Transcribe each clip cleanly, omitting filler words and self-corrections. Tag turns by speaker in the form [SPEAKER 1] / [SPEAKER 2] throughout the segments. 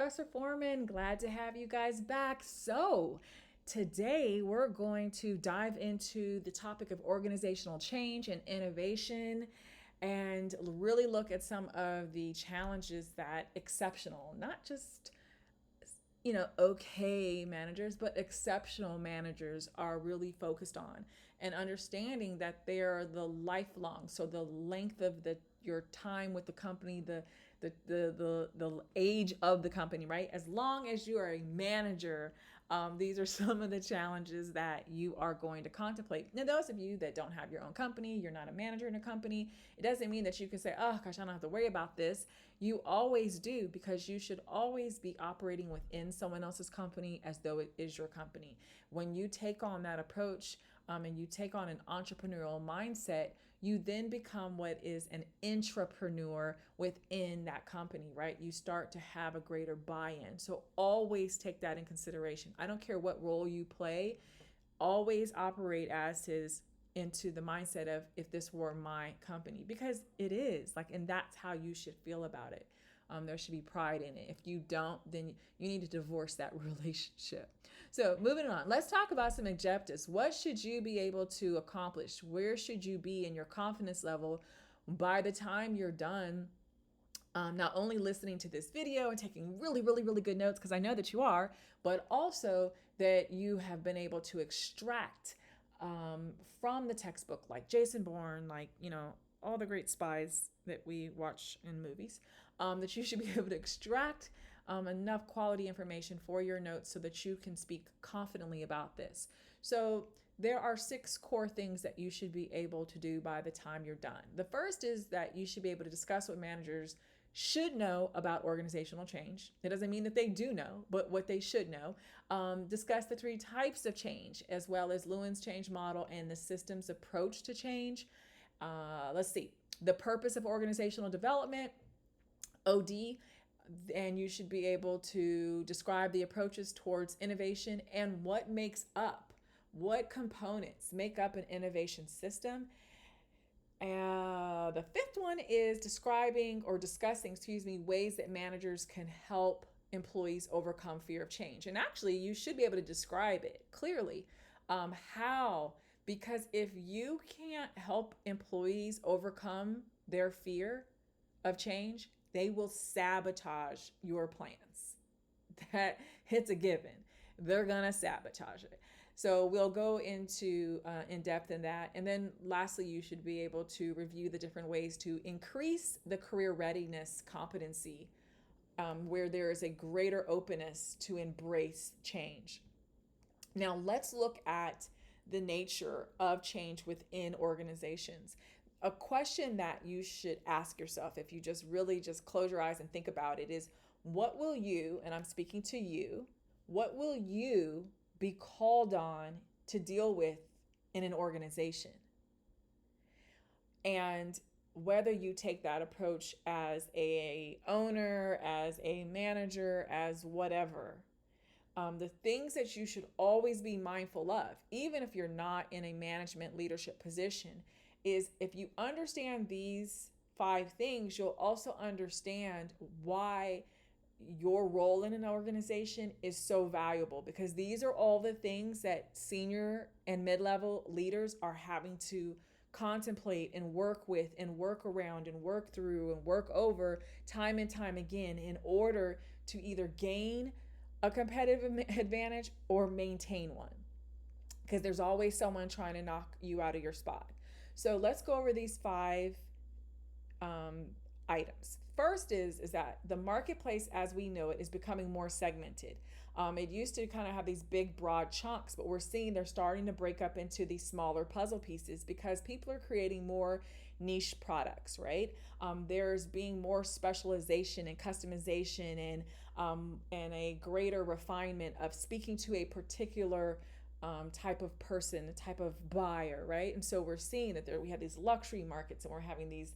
[SPEAKER 1] Professor Foreman. Glad to have you guys back. So, today we're going to dive into the topic of organizational change and innovation and really look at some of the challenges that exceptional, not just okay managers, but exceptional managers are really focused on, and understanding that they're the lifelong. So the length of your time with the company, the age of the company, right? As long as you are a manager, these are some of the challenges that you are going to contemplate. Now, those of you that don't have your own company, you're not a manager in a company, it doesn't mean that you can say, oh gosh, I don't have to worry about this. You always do, because you should always be operating within someone else's company as though it is your company. When you take on that approach, and you take on an entrepreneurial mindset, you then become what is an intrapreneur within that company, right? You start to have a greater buy-in. So always take that in consideration. I don't care what role you play, always operate as is, into the mindset of, if this were my company, because it is like, and that's how you should feel about it. There should be pride in it. If you don't, then you need to divorce that relationship. So moving on, let's talk about some objectives. What should you be able to accomplish? Where should you be in your confidence level by the time you're done? Not only listening to this video and taking really, really, really good notes, because I know that you are, but also that you have been able to extract from the textbook, like Jason Bourne, like, all the great spies that we watch in movies, that you should be able to extract enough quality information for your notes so that you can speak confidently about this. So there are 6 core things that you should be able to do by the time you're done. The first is that you should be able to discuss what managers should know about organizational change. It doesn't mean that they do know, but what they should know. Discuss the 3 types of change, as well as Lewin's change model and the system's approach to change. Let's see, the purpose of organizational development, OD, and you should be able to describe the approaches towards innovation and what components make up an innovation system. The 5th one is discussing ways that managers can help employees overcome fear of change. And actually, you should be able to describe it clearly. How? Because if you can't help employees overcome their fear of change, they will sabotage your plans. That it's a given. They're gonna sabotage it. So we'll go into in depth in that. And then lastly, you should be able to review the different ways to increase the career readiness competency, where there is a greater openness to embrace change. Now let's look at the nature of change within organizations. A question that you should ask yourself, if you just really just close your eyes and think about it, is what will you, and I'm speaking to you, what will you be called on to deal with in an organization? And whether you take that approach as a owner, as a manager, as whatever, the things that you should always be mindful of, even if you're not in a management leadership position, is if you understand these 5 things, you'll also understand why your role in an organization is so valuable, because these are all the things that senior and mid-level leaders are having to contemplate and work with and work around and work through and work over time and time again in order to either gain a competitive advantage or maintain one, because there's always someone trying to knock you out of your spot. So let's go over these 5 items. First is that the marketplace as we know it is becoming more segmented. It used to kind of have these big broad chunks, but we're seeing they're starting to break up into these smaller puzzle pieces because people are creating more niche products, right? There's being more specialization and customization and a greater refinement of speaking to a particular type of person, a type of buyer, right? And so we're seeing that we have these luxury markets, and we're having these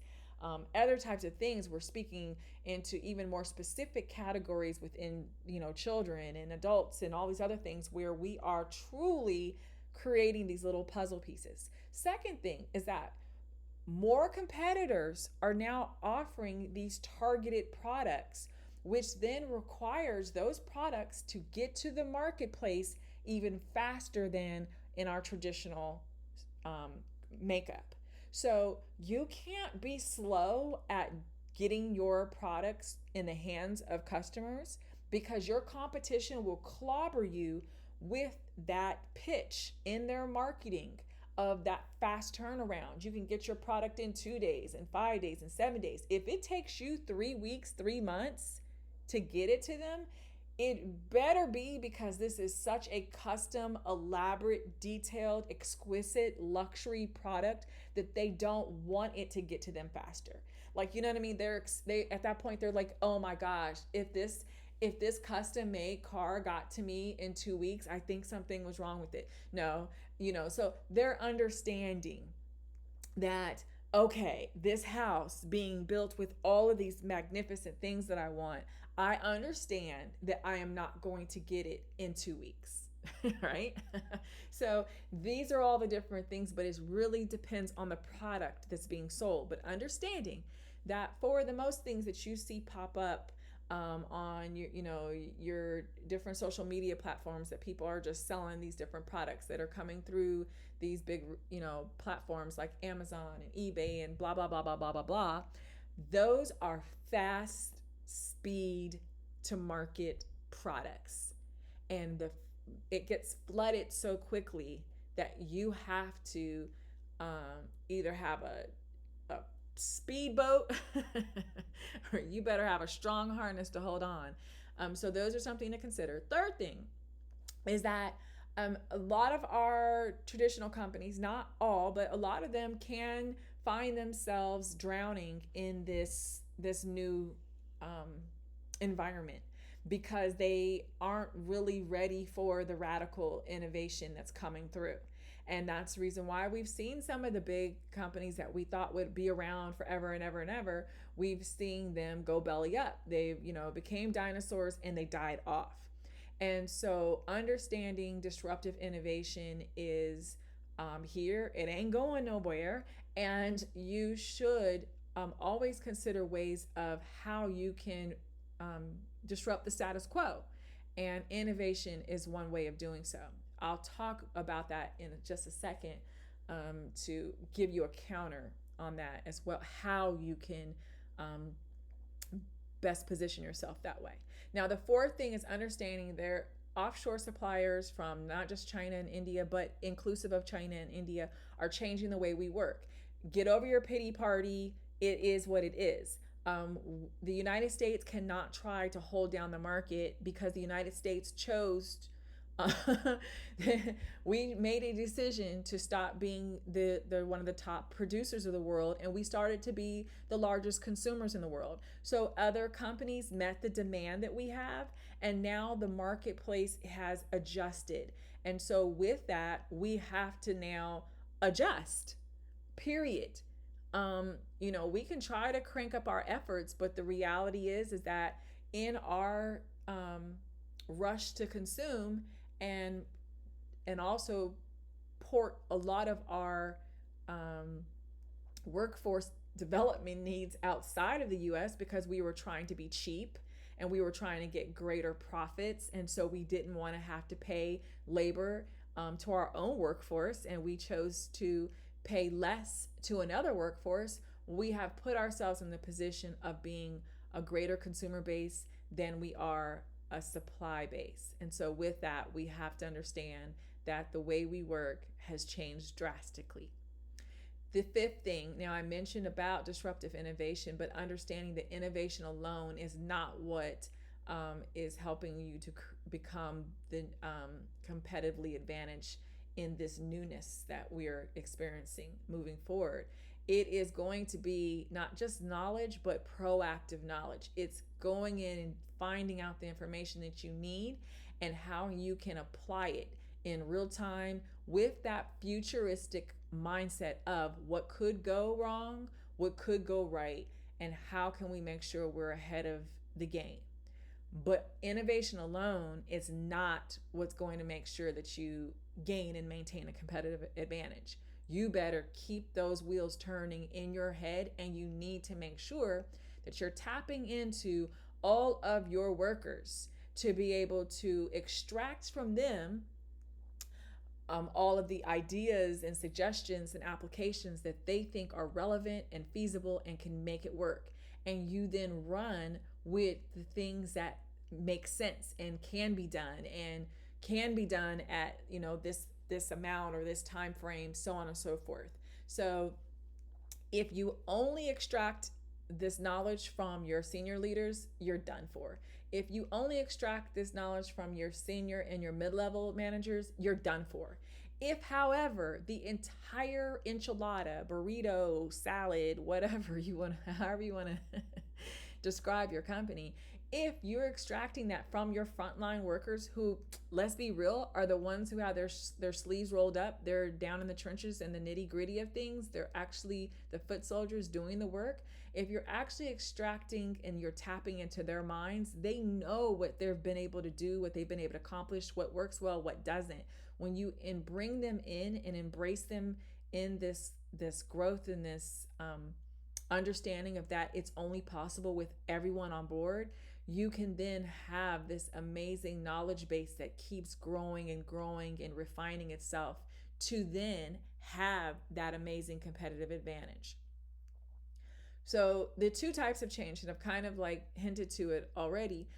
[SPEAKER 1] other types of things. We're speaking into even more specific categories within, children and adults and all these other things, where we are truly creating these little puzzle pieces. Second thing is that more competitors are now offering these targeted products which then requires those products to get to the marketplace even faster than in our traditional um, makeup. So you can't be slow at getting your products in the hands of customers, because your competition will clobber you with that pitch in their marketing of that fast turnaround. You can get your product in 2 days and 5 days and 7 days. If it takes you 3 weeks, 3 months to get it to them, it better be because this is such a custom, elaborate, detailed, exquisite luxury product that they don't want it to get to them faster. Like, you know what I mean? They at that point they're like, "Oh my gosh, if this custom made car got to me in 2 weeks, I think something was wrong with it." No, so they're understanding that, okay, this house being built with all of these magnificent things that I want, I understand that I am not going to get it in 2 weeks. Right? So these are all the different things, but it really depends on the product that's being sold. But understanding that for the most things that you see pop up on your different social media platforms, that people are just selling these different products that are coming through these big platforms like Amazon and eBay and blah blah blah blah blah blah blah. Those are fast speed to market products, and it gets flooded so quickly that you have to either have a speedboat or you better have a strong harness to hold on. So those are something to consider. Third thing is that a lot of our traditional companies, not all, but a lot of them can find themselves drowning in this new environment because they aren't really ready for the radical innovation that's coming through. And that's the reason why we've seen some of the big companies that we thought would be around forever and ever and ever, we've seen them go belly up. They, became dinosaurs and they died off. And so understanding disruptive innovation is here. It ain't going nowhere. And you should always consider ways of how you can disrupt the status quo. And innovation is one way of doing so. I'll talk about that in just a second to give you a counter on that as well, how you can best position yourself that way. Now, the fourth thing is understanding their offshore suppliers from not just China and India, but inclusive of China and India, are changing the way we work. Get over your pity party. It is what it is. The United States cannot try to hold down the market because the United States chose we made a decision to stop being the one of the top producers of the world, and we started to be the largest consumers in the world. So other companies met the demand that we have, and now the marketplace has adjusted. And so with that, we have to now adjust, period. We can try to crank up our efforts, but the reality is that in our rush to consume and also port a lot of our workforce development needs outside of the US, because we were trying to be cheap and we were trying to get greater profits, and so we didn't want to have to pay labor to our own workforce, and we chose to pay less to another workforce. We have put ourselves in the position of being a greater consumer base than we are a supply base. And so with that, we have to understand that the way we work has changed drastically. The fifth thing, now I mentioned about disruptive innovation, but understanding that innovation alone is not what is helping you to become the competitively advantaged in this newness that we're experiencing moving forward. It is going to be not just knowledge, but proactive knowledge. It's going in and finding out the information that you need and how you can apply it in real time with that futuristic mindset of what could go wrong, what could go right, and how can we make sure we're ahead of the game. But innovation alone is not what's going to make sure that you gain and maintain a competitive advantage. You better keep those wheels turning in your head, and you need to make sure that you're tapping into all of your workers to be able to extract from them all of the ideas and suggestions and applications that they think are relevant and feasible and can make it work. And you then run with the things that make sense and can be done at this amount or this time frame, so on and so forth. So if you only extract this knowledge from your senior leaders, you're done for. If you only extract this knowledge from your senior and your mid-level managers, you're done for. If, however, the entire enchilada, burrito, salad, whatever you want, however you want to describe your company, if you're extracting that from your frontline workers who, let's be real, are the ones who have their sleeves rolled up, they're down in the trenches and the nitty gritty of things, they're actually the foot soldiers doing the work. If you're actually extracting and you're tapping into their minds, they know what they've been able to do, what they've been able to accomplish, what works well, what doesn't. When you bring them in and embrace them in this growth and this understanding of that it's only possible with everyone on board, you can then have this amazing knowledge base that keeps growing and growing and refining itself to then have that amazing competitive advantage. So the two types of change, and I've kind of like hinted to it already.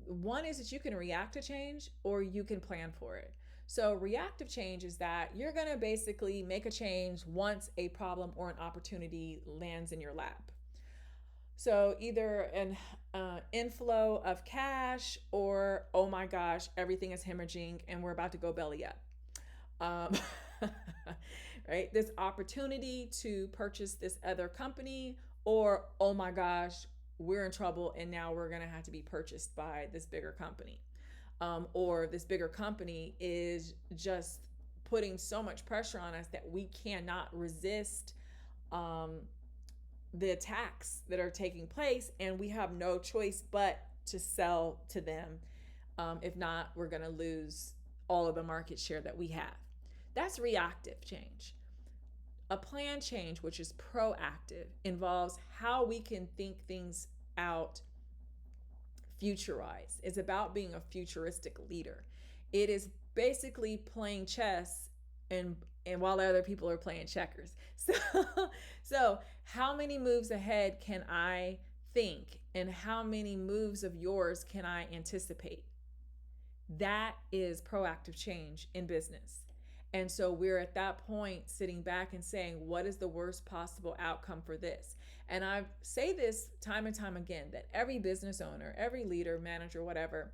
[SPEAKER 1] One is that you can react to change or you can plan for it. So reactive change is that you're going to basically make a change once a problem or an opportunity lands in your lap. So either an inflow of cash or, oh my gosh, everything is hemorrhaging and we're about to go belly up. Right? This opportunity to purchase this other company, or, oh my gosh, we're in trouble and now we're going to have to be purchased by this bigger company. Or this bigger company is just putting so much pressure on us that we cannot resist the attacks that are taking place, and we have no choice but to sell to them. If not, we're going to lose all of the market share that we have. That's reactive change. A plan change, which is proactive, involves how we can think things out future-wise. It's about being a futuristic leader. It is basically playing chess and while other people are playing checkers. So how many moves ahead can I think, and how many moves of yours can I anticipate? That is proactive change in business. And so we're at that point sitting back and saying, what is the worst possible outcome for this? And I say this time and time again, that every business owner, every leader, manager, whatever,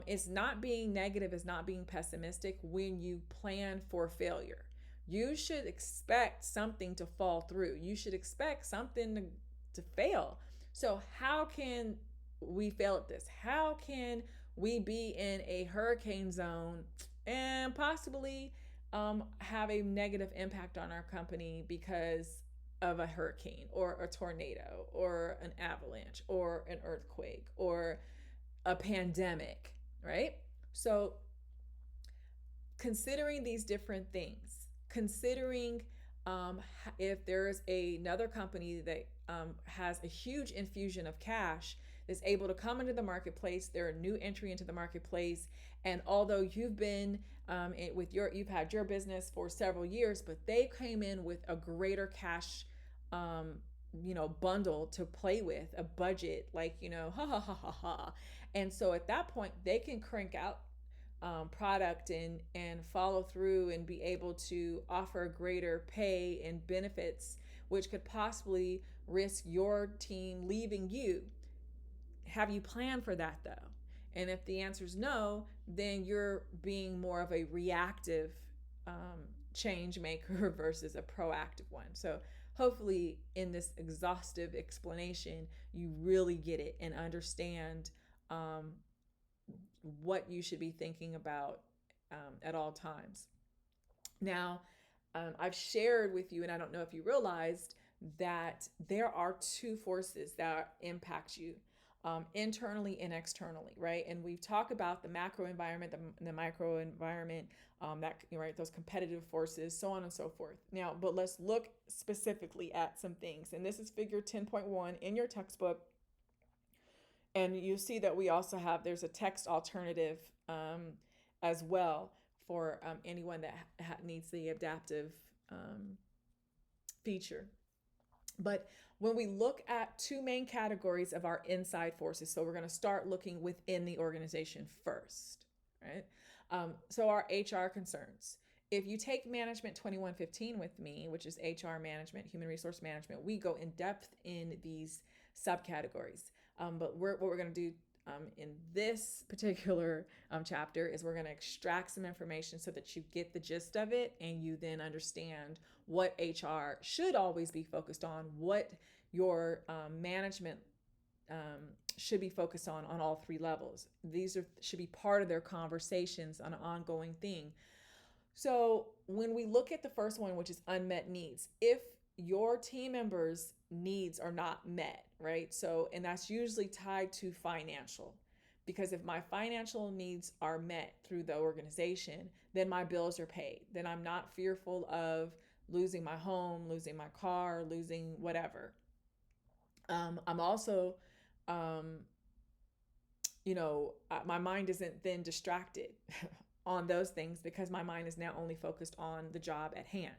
[SPEAKER 1] is not being negative, is not being pessimistic when you plan for failure. You should expect something to fall through. You should expect something to fail. So how can we fail at this? How can we be in a hurricane zone and possibly have a negative impact on our company because of a hurricane or a tornado or an avalanche or an earthquake or a pandemic, right? So considering these different things, considering if there's another company that has a huge infusion of cash that's able to come into the marketplace, they're a new entry into the marketplace, and although you've been you've had your business for several years, but they came in with a greater cash bundle to play with, a budget, like, ha ha ha ha ha. And so at that point, they can crank out product and follow through and be able to offer greater pay and benefits, which could possibly risk your team leaving you. Have you planned for that though? And if the answer is no, then you're being more of a reactive change maker versus a proactive one. So hopefully in this exhaustive explanation, you really get it and understand what you should be thinking about at all times. Now, I've shared with you, and I don't know if you realized, that there are two forces that impact you. Internally and externally, right? And we've talked about the macro environment, the micro environment, right, those competitive forces, so on and so forth. Now, but let's look specifically at some things. And this is figure 10.1 in your textbook. And you see that we also have, there's a text alternative as well for anyone that needs the adaptive feature. But when we look at two main categories of our inside forces, so we're going to start looking within the organization first, right? So our HR concerns. If you take Management 2115 with me, which is HR management, human resource management, we go in depth in these subcategories. But what we're going to do in this particular chapter is we're going to extract some information so that you get the gist of it and you then understand what HR should always be focused on, what your management should be focused on all three levels. These should be part of their conversations on an ongoing thing. So when we look at the first one, which is unmet needs, if your team members' needs are not met, right? So, and that's usually tied to financial, because if my financial needs are met through the organization, then my bills are paid. Then I'm not fearful of losing my home, losing my car, losing whatever. I'm also, um, my mind isn't then distracted on those things because my mind is now only focused on the job at hand.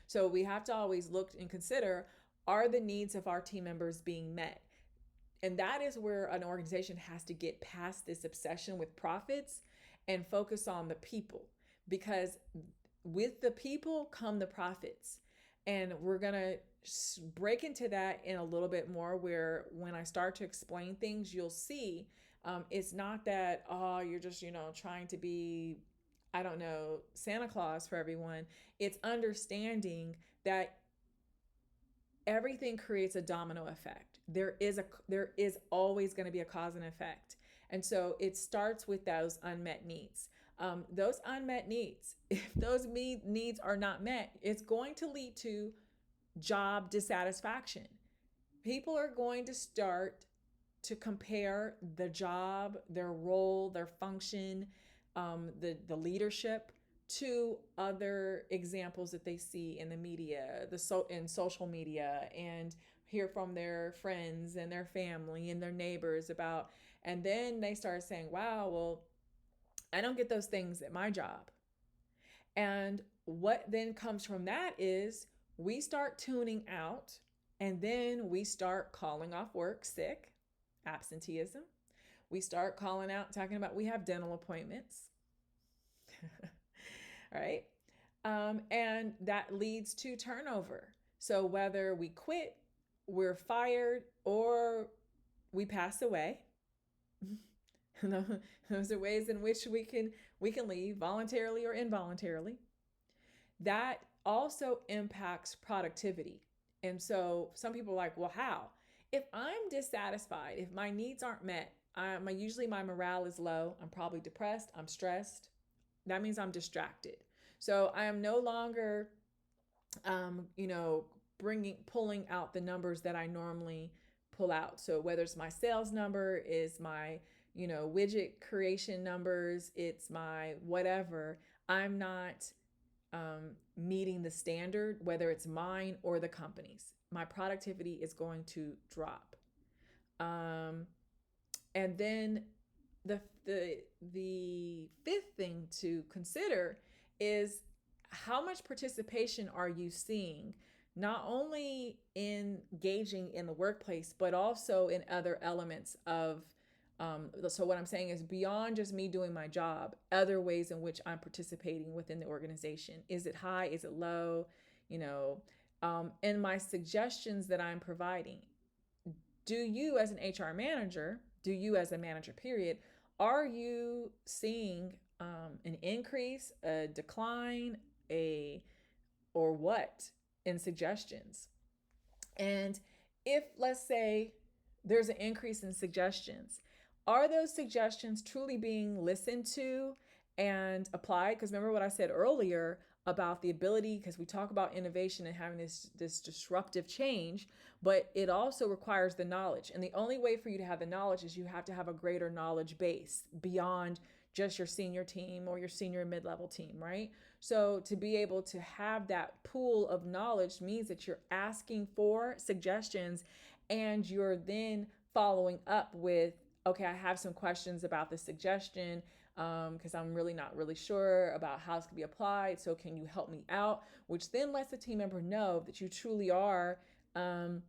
[SPEAKER 1] So we have to always look and consider, are the needs of our team members being met? And that is where an organization has to get past this obsession with profits and focus on the people, because with the people come the profits. And we're going to break into that in a little bit more, where when I start to explain things, you'll see it's not that, oh, you're just, trying to be, I don't know, Santa Claus for everyone. It's understanding that everything creates a domino effect. There is always going to be a cause and effect. And so it starts with those unmet needs. Those unmet needs, if those needs are not met, it's going to lead to job dissatisfaction. People are going to start to compare the job, their role, their function, the leadership to other examples that they see in the media, in social media, and hear from their friends and their family and their neighbors about. And then they start saying, wow, well, I don't get those things at my job. And what then comes from that is we start tuning out, and then we start calling off work sick, absenteeism. We start calling out, talking about we have dental appointments. Right? And that leads to turnover. So whether we quit, we're fired, or we pass away, those are ways in which we can leave voluntarily or involuntarily. That also impacts productivity. And so some people are like, well, how? If I'm dissatisfied, if my needs aren't met, usually my morale is low. I'm probably depressed. I'm stressed. That means I'm distracted. So I am no longer, pulling out the numbers that I normally pull out. So whether it's my sales number, is my, widget creation numbers, it's my whatever, I'm not meeting the standard, whether it's mine or the company's. My productivity is going to drop. And then the fifth thing to consider is, how much participation are you seeing, not only in engaging in the workplace, but also in other elements of, so what I'm saying is, beyond just me doing my job, other ways in which I'm participating within the organization. Is it high? Is it low? And my suggestions that I'm providing. Do you as an HR manager, do you as a manager period, are you seeing an increase, a decline, or what in suggestions? And if, let's say, there's an increase in suggestions, are those suggestions truly being listened to and applied? Because remember what I said earlier about the ability, because we talk about innovation and having this disruptive change, but it also requires the knowledge. And the only way for you to have the knowledge is you have to have a greater knowledge base beyond just your senior team or your senior mid-level team, right? So to be able to have that pool of knowledge means that you're asking for suggestions, and you're then following up with okay, I have some questions about the suggestion because I'm really not really sure about how this can be applied. So can you help me out? Which then lets the team member know that you truly are um,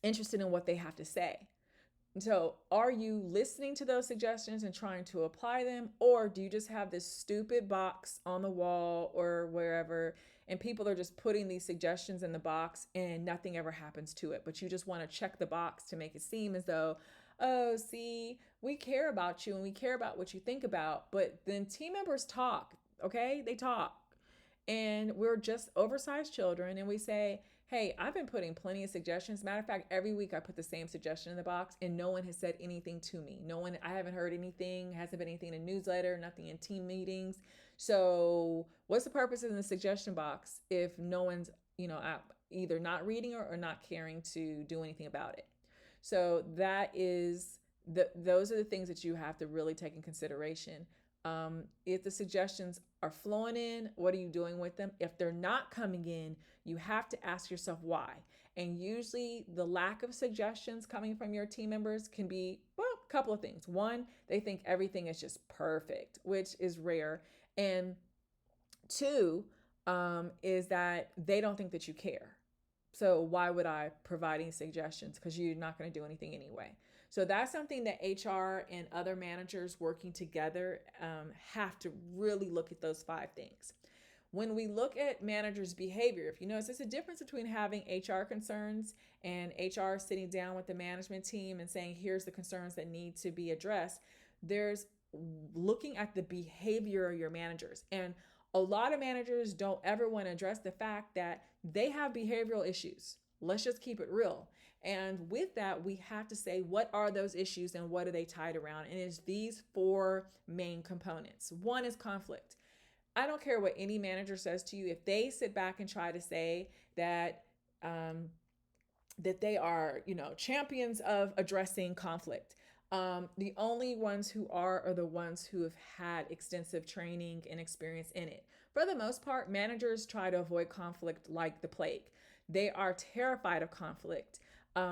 [SPEAKER 1] interested in what they have to say. So, are you listening to those suggestions and trying to apply them, or do you just have this stupid box on the wall or wherever, and people are just putting these suggestions in the box and nothing ever happens to it? But you just want to check the box to make it seem as though, oh, see, we care about you and we care about what you think about. But then team members talk, okay? They talk. And we're just oversized children, and we say, hey, I've been putting plenty of suggestions. Matter of fact, every week I put the same suggestion in the box, and no one has said anything to me. No one, I haven't heard anything, hasn't been anything in the newsletter, nothing in team meetings. So, what's the purpose of the suggestion box if no one's, either not reading or not caring to do anything about it? So, those are the things that you have to really take in consideration. If the suggestions are flowing in, what are you doing with them? If they're not coming in, you have to ask yourself why. And usually, the lack of suggestions coming from your team members can be, well, a couple of things. One, they think everything is just perfect, which is rare. And two, is that they don't think that you care. So why would I provide any suggestions? Because you're not going to do anything anyway. So that's something that HR and other managers working together have to really look at those 5 things. When we look at managers' behavior, if you notice, there's a difference between having HR concerns and HR sitting down with the management team and saying, here's the concerns that need to be addressed. There's looking at the behavior of your managers. And a lot of managers don't ever want to address the fact that they have behavioral issues. Let's just keep it real. And with that, we have to say, what are those issues and what are they tied around? And it's these 4 main components. One is conflict. I don't care what any manager says to you. If they sit back and try to say that that they are, champions of addressing conflict, the only ones who are the ones who have had extensive training and experience in it. For the most part, managers try to avoid conflict like the plague. They are terrified of conflict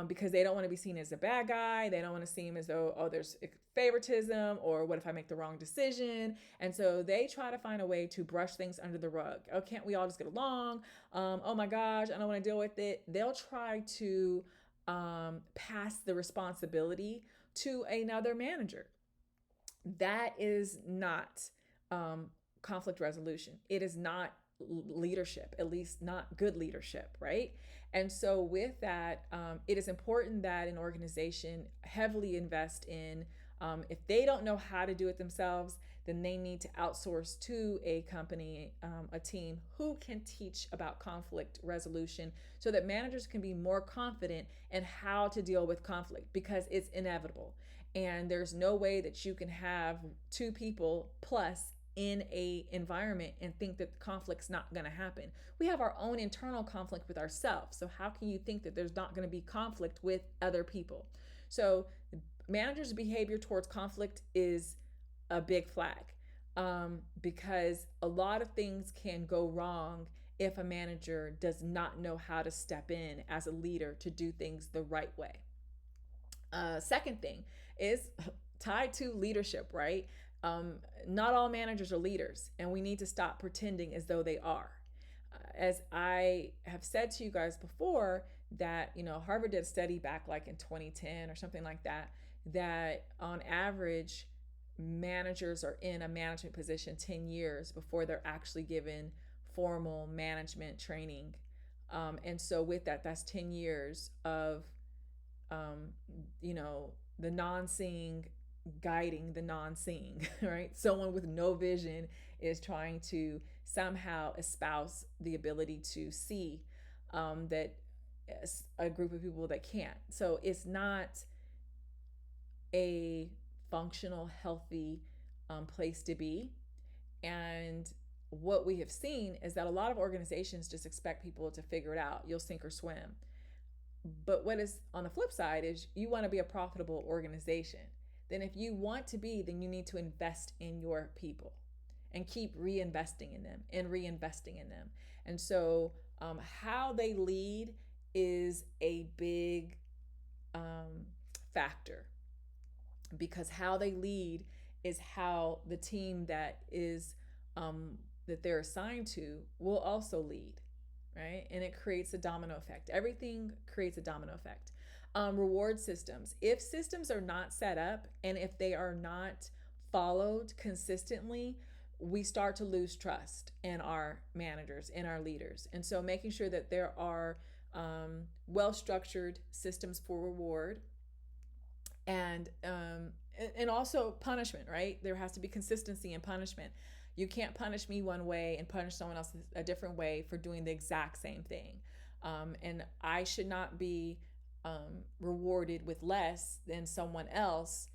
[SPEAKER 1] because they don't want to be seen as a bad guy. They don't want to seem as though, oh, there's favoritism, or what if I make the wrong decision? And so they try to find a way to brush things under the rug. Oh, can't we all just get along? Oh my gosh, I don't want to deal with it. They'll try to pass the responsibility to another manager. That is not conflict resolution. It is not leadership, at least not good leadership, right? And so, with that, it is important that an organization heavily invest in. If they don't know how to do it themselves, then they need to outsource to a company, a team who can teach about conflict resolution so that managers can be more confident in how to deal with conflict, because it's inevitable. And there's no way that you can have 2 people plus in a environment and think that conflict's not going to happen. We have our own internal conflict with ourselves. So how can you think that there's not going to be conflict with other people? So managers' behavior towards conflict is a big flag, because a lot of things can go wrong if a manager does not know how to step in as a leader to do things the right way. Second thing is tied to leadership, right? Not all managers are leaders, and we need to stop pretending as though they are. As I have said to you guys before, that Harvard did a study back like in 2010 or something like that, that on average managers are in a management position 10 years before they're actually given formal management training. And so with that, that's 10 years of the non-seeing guiding the non-seeing, right? Someone with no vision is trying to somehow espouse the ability to see that a group of people that can't. So it's not a functional, healthy place to be. And what we have seen is that a lot of organizations just expect people to figure it out. You'll sink or swim. But what is on the flip side is you want to be a profitable organization. Then if you want to be, then you need to invest in your people and keep reinvesting in them and reinvesting in them. And so how they lead is a big factor. because how they lead is how the team that they're assigned to will also lead, right? And it creates a domino effect. Everything creates a domino effect. Reward systems. If systems are not set up and if they are not followed consistently, we start to lose trust in our managers, in our leaders. And so making sure that there are well structured systems for reward, and also punishment, right? There has to be consistency in punishment. You can't punish me one way and punish someone else a different way for doing the exact same thing. And I should not be rewarded with less than someone else,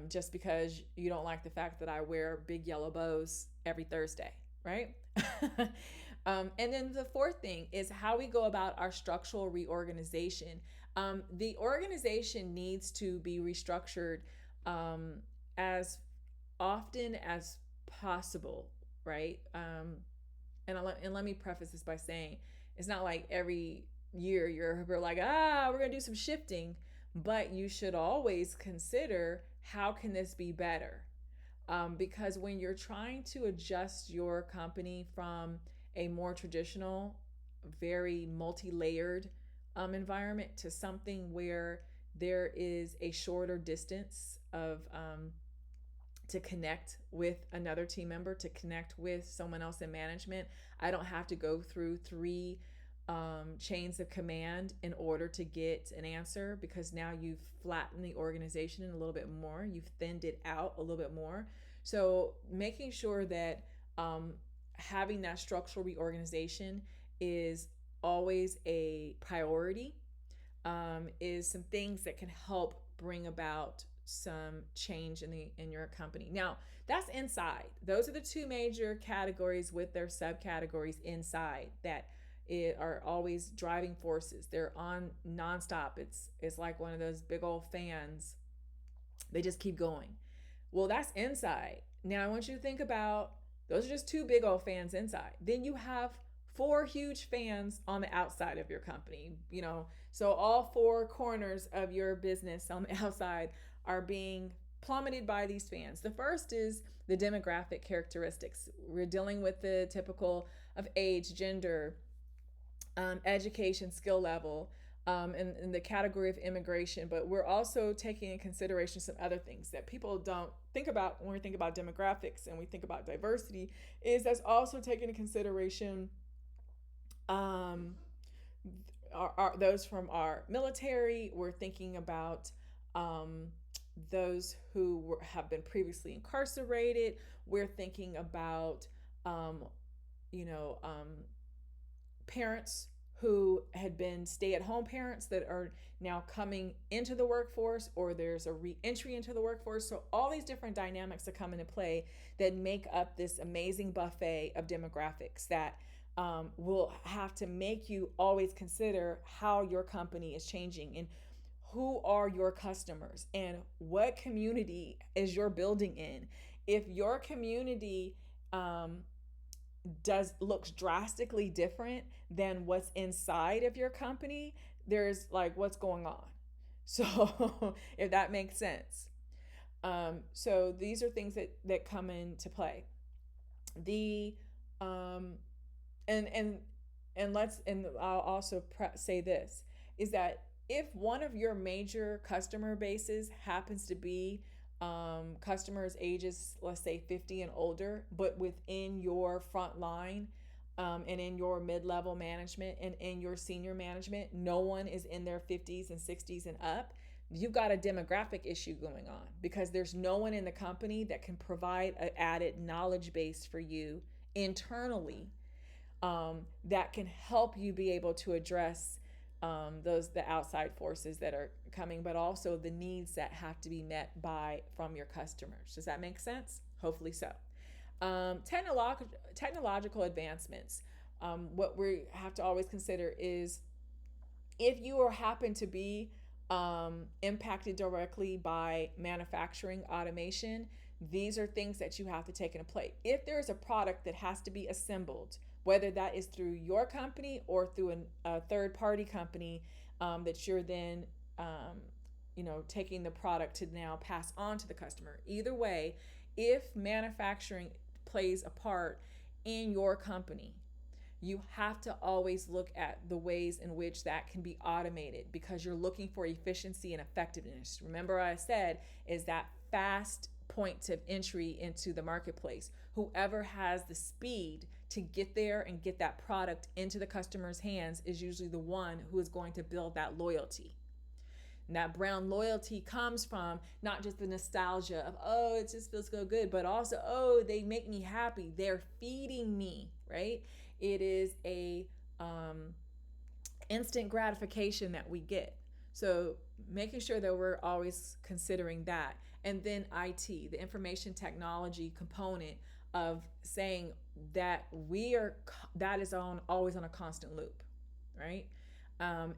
[SPEAKER 1] just because you don't like the fact that I wear big yellow bows every Thursday, right? And then the fourth thing is how we go about our structural reorganization. The organization needs to be restructured as often as possible, right? And let me preface this by saying it's not like every year we're like, we're gonna do some shifting, but you should always consider how can this be better, because when you're trying to adjust your company from a more traditional, very multi-layered environment to something where there is a shorter distance of to connect with another team member, to connect with someone else in management. I don't have to go through three chains of command in order to get an answer, because now you've flattened the organization a little bit more, you've thinned it out a little bit more. So making sure that having that structural reorganization is always a priority, is some things that can help bring about some change in your company. Now, that's inside. Those are the two major categories with their subcategories inside that are always driving forces. They're on nonstop. It's like one of those big old fans. They just keep going. Well, that's inside. Now I want you to think about those are just two big old fans inside. Then you have four huge fans on the outside of your company. So all four corners of your business on the outside are being plummeted by these fans. The first is the demographic characteristics. We're dealing with the typical of age, gender, education, skill level, in the category of immigration, but we're also taking in consideration some other things that people don't think about when we think about demographics and we think about diversity. Is that's also taking into consideration those from our military. We're thinking about those who have been previously incarcerated. We're thinking about parents who had been stay-at-home parents that are now coming into the workforce, or there's a re-entry into the workforce. So all these different dynamics that come into play that make up this amazing buffet of demographics that will have to make you always consider how your company is changing, and who are your customers, and what community is your building in. If your community looks drastically different than what's inside of your company, there's like, what's going on? So if that makes sense. So these are things that come into play. The and I'll also say this, is that if one of your major customer bases happens to be customers ages, let's say 50 and older, but within your front line, and in your mid-level management and in your senior management, no one is in their 50s and 60s and up, you've got a demographic issue going on, because there's no one in the company that can provide an added knowledge base for you internally, that can help you be able to address the outside forces that are coming, but also the needs that have to be met from your customers. Does that make sense? Hopefully so. Technological advancements. What we have to always consider is, if you happen to be impacted directly by manufacturing automation, these are things that you have to take into play. If there's a product that has to be assembled, whether that is through your company or through a third-party company that you're then taking the product to now pass on to the customer. Either way, if manufacturing plays a part in your company, you have to always look at the ways in which that can be automated, because you're looking for efficiency and effectiveness. Remember, I said is that fast point of entry into the marketplace. Whoever has the speed to get there and get that product into the customer's hands is usually the one who is going to build that loyalty. And that brand loyalty comes from not just the nostalgia of, oh, it just feels so good, but also, oh, they make me happy. They're feeding me, right? It is a instant gratification that we get. So making sure that we're always considering that. And then IT, the information technology component of saying that that is always on a constant loop, right?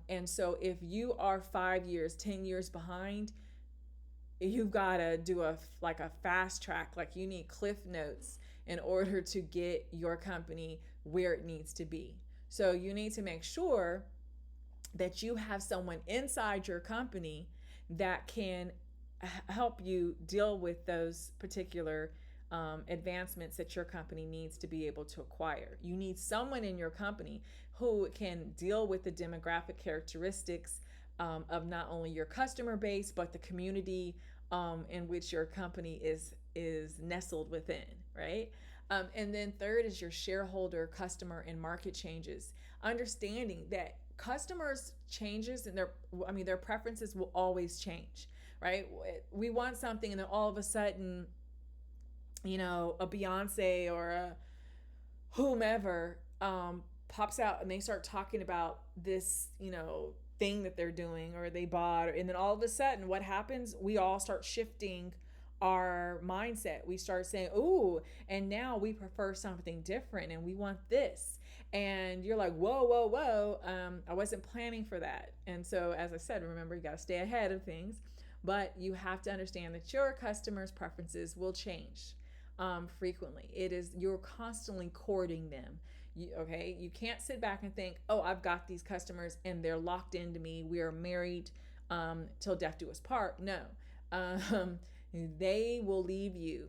[SPEAKER 1] And so if you are 5 years, 10 years behind, you've got to do a fast track. Like, you need cliff notes in order to get your company where it needs to be. So you need to make sure that you have someone inside your company that can help you deal with those particular advancements that your company needs to be able to acquire. You need someone in your company who can deal with the demographic characteristics of not only your customer base, but the community in which your company is nestled within, right? And then third is your shareholder, customer, and market changes. Understanding that customers changes and their preferences will always change, right? We want something, and then all of a sudden, a Beyonce or a whomever pops out and they start talking about this, thing that they're doing or they bought, and then all of a sudden what happens? We all start shifting our mindset. We start saying, ooh, and now we prefer something different and we want this. And you're like, whoa, whoa, whoa. I wasn't planning for that. And so, as I said, remember, you got to stay ahead of things, but you have to understand that your customers' preferences will change frequently. You're constantly courting them. You can't sit back and think, oh, I've got these customers and they're locked into me. We are married till death do us part. No. They will leave you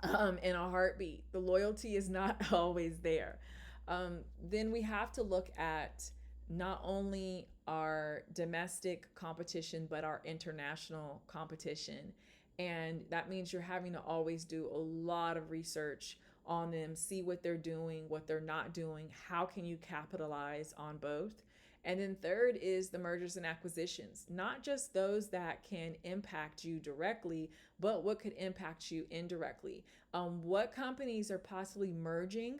[SPEAKER 1] in a heartbeat. The loyalty is not always there. Then we have to look at not only our domestic competition, but our international competition. And that means you're having to always do a lot of research on them, see what they're doing, what they're not doing, how can you capitalize on both. And then third is the mergers and acquisitions, not just those that can impact you directly, but what could impact you indirectly. What companies are possibly merging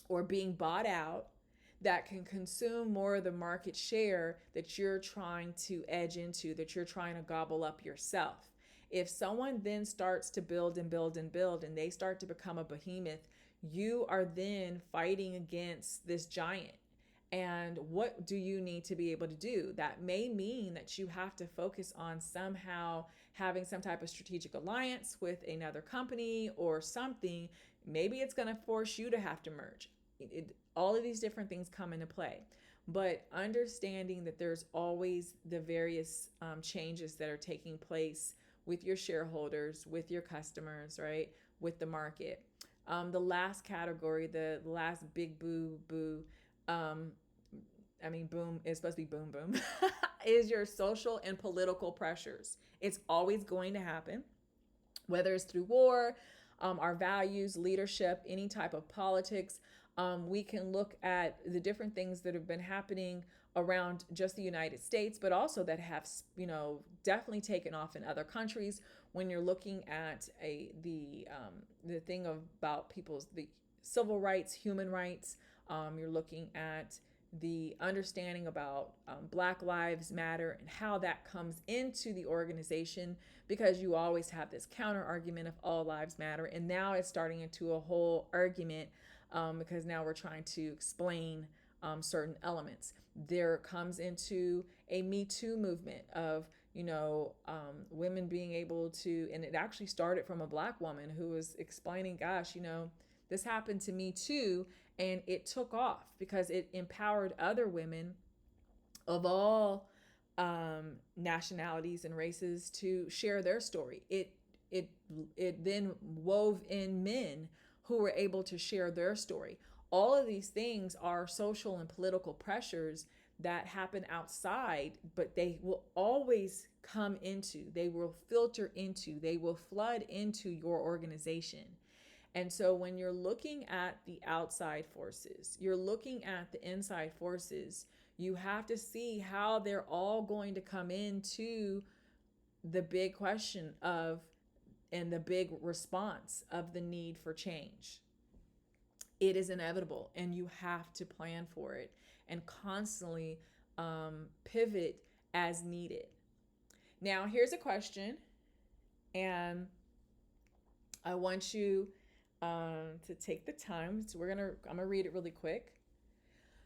[SPEAKER 1] or being bought out that can consume more of the market share that you're trying to edge into, that you're trying to gobble up yourself. If someone then starts to build and build and build and they start to become a behemoth, you are then fighting against this giant. And what do you need to be able to do? That may mean that you have to focus on somehow having some type of strategic alliance with another company or something. Maybe it's going to force you to have to merge. All of these different things come into play. But understanding that there's always the various changes that are taking place with your shareholders, with your customers, right? With the market. The last category, the last big boom, it's supposed to be boom, boom, is your social and political pressures. It's always going to happen, whether it's through war, our values, leadership, any type of politics. We can look at the different things that have been happening around just the United States, but also that have, definitely taken off in other countries. When you're looking at the thing about the civil rights, human rights, you're looking at the understanding about Black Lives Matter and how that comes into the organization, because you always have this counter argument of all lives matter, and now it's starting into a whole argument because now we're trying to explain certain elements. There comes into a Me Too movement of, women being able to, and it actually started from a Black woman who was explaining, gosh, this happened to me too. And it took off because it empowered other women of all nationalities and races to share their story. It it then wove in men who were able to share their story. All of these things are social and political pressures that happen outside, but they will always come into, they will filter into, they will flood into your organization. And so when you're looking at the outside forces, you're looking at the inside forces, you have to see how they're all going to come into the big question of, and the big response of the need for change. It is inevitable, and you have to plan for it and constantly pivot as needed. Now, here's a question, and I want you to take the time. So I'm gonna read it really quick.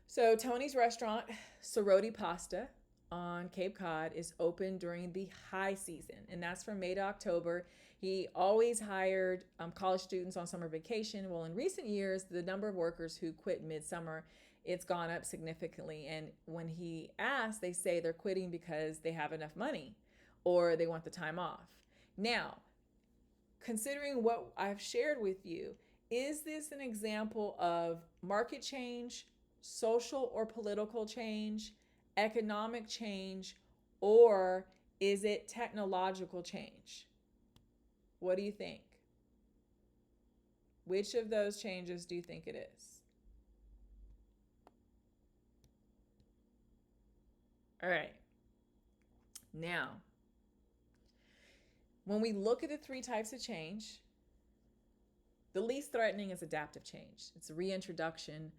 [SPEAKER 1] So Tony's restaurant, Sorority Pasta on Cape Cod, is open during the high season, and that's from May to October. He always hired college students on summer vacation. Well, in recent years, the number of workers who quit midsummer, it's gone up significantly. And when he asks, they say they're quitting because they have enough money or they want the time off. Now, considering what I've shared with you, is this an example of market change, social or political change, economic change, or is it technological change? What do you think? Which of those changes do you think it is? All right. Now, when we look at the three types of change, the least threatening is adaptive change. It's a reintroduction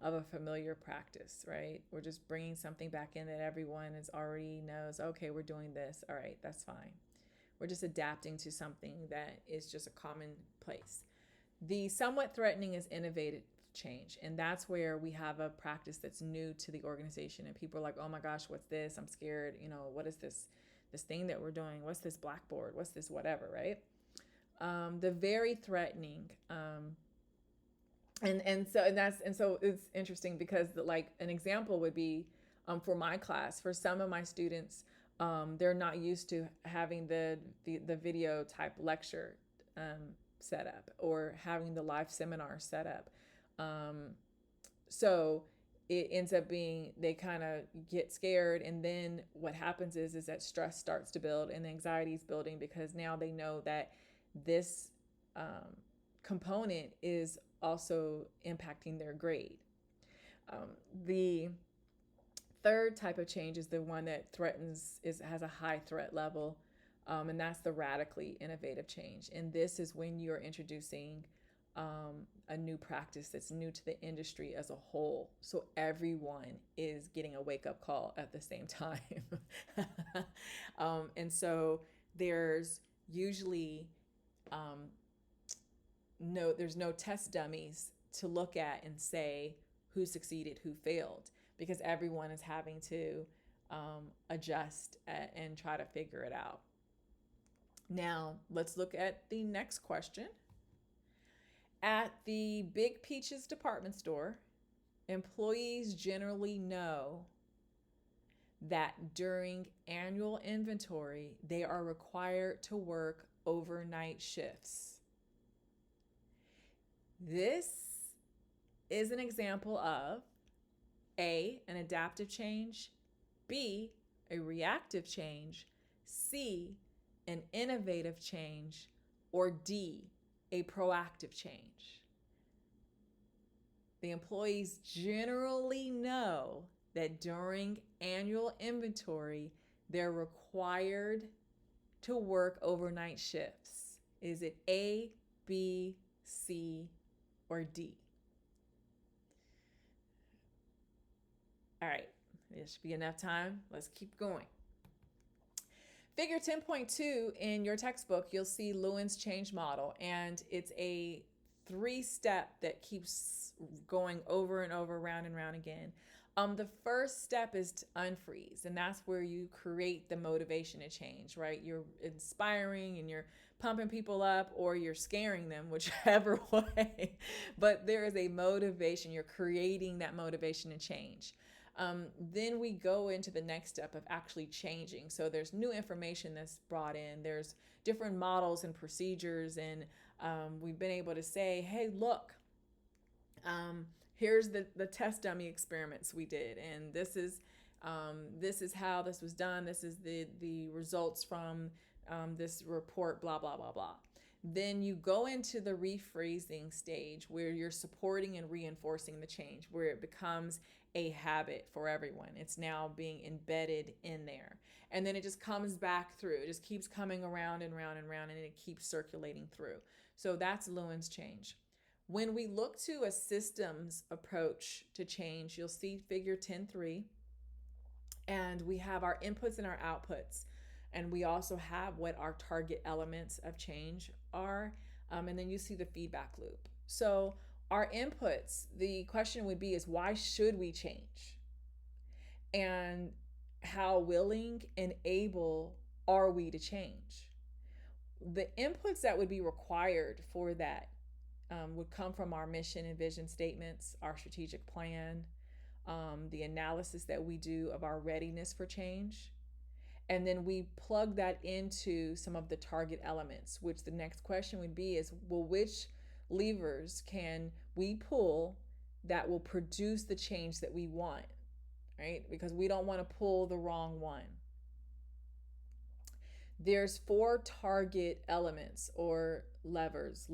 [SPEAKER 1] of a familiar practice, right? We're just bringing something back in that everyone is already knows, okay, we're doing this. All right, that's fine. We're just adapting to something that is just a commonplace. The somewhat threatening is innovative change. And that's where we have a practice that's new to the organization. And people are like, oh my gosh, what's this? I'm scared. You know, what is this thing that we're doing? What's this blackboard? What's this whatever, right? The very threatening, and so it's interesting because like an example would be for my class, for some of my students, they're not used to having the video type lecture set up or having the live seminar set up. So it ends up being they kind of get scared, and then what happens is that stress starts to build and anxiety is building because now they know that this component is also impacting their grade. The third type of change is the one that has a high threat level, and that's the radically innovative change. And this is when you're introducing a new practice that's new to the industry as a whole. So everyone is getting a wake-up call at the same time. And so there's usually there's no test dummies to look at and say who succeeded, who failed, because everyone is having to adjust and try to figure it out. Now, let's look at the next question. At the Big Peaches department store, employees generally know that during annual inventory, they are required to work overnight shifts. This is an example of A, an adaptive change, B, a reactive change, C, an innovative change, or D, a proactive change. The employees generally know that during annual inventory, they're required to work overnight shifts. Is it A, B, C, or D? All right, there should be enough time. Let's keep going. Figure 10.2 in your textbook, you'll see Lewin's change model, and it's a 3-step that keeps going over and over, round and round again. The first step is to unfreeze, and that's where you create the motivation to change, right? You're inspiring and you're pumping people up, or you're scaring them, whichever way. But there is a motivation. You're creating that motivation to change. Then we go into the next step of actually changing. So there's new information that's brought in. There's different models and procedures, and we've been able to say, hey, look, um, here's the test dummy experiments we did, and this is how this was done. This is the results from this report. Blah blah blah blah. Then you go into the rephrasing stage where you're supporting and reinforcing the change, where it becomes a habit for everyone. It's now being embedded in there. And then it just comes back through. It just keeps coming around and round and round, and it keeps circulating through. So that's Lewin's change. When we look to a systems approach to change, you'll see figure 10.3, and we have our inputs and our outputs. And we also have what our target elements of change are. And then you see the feedback loop. So our inputs, the question would be is why should we change? And how willing and able are we to change? The inputs that would be required for that would come from our mission and vision statements, our strategic plan, the analysis that we do of our readiness for change. And then we plug that into some of the target elements, which the next question would be is, well, which levers can we pull that will produce the change that we want, right? Because we don't want to pull the wrong one. There's 4 target elements or levers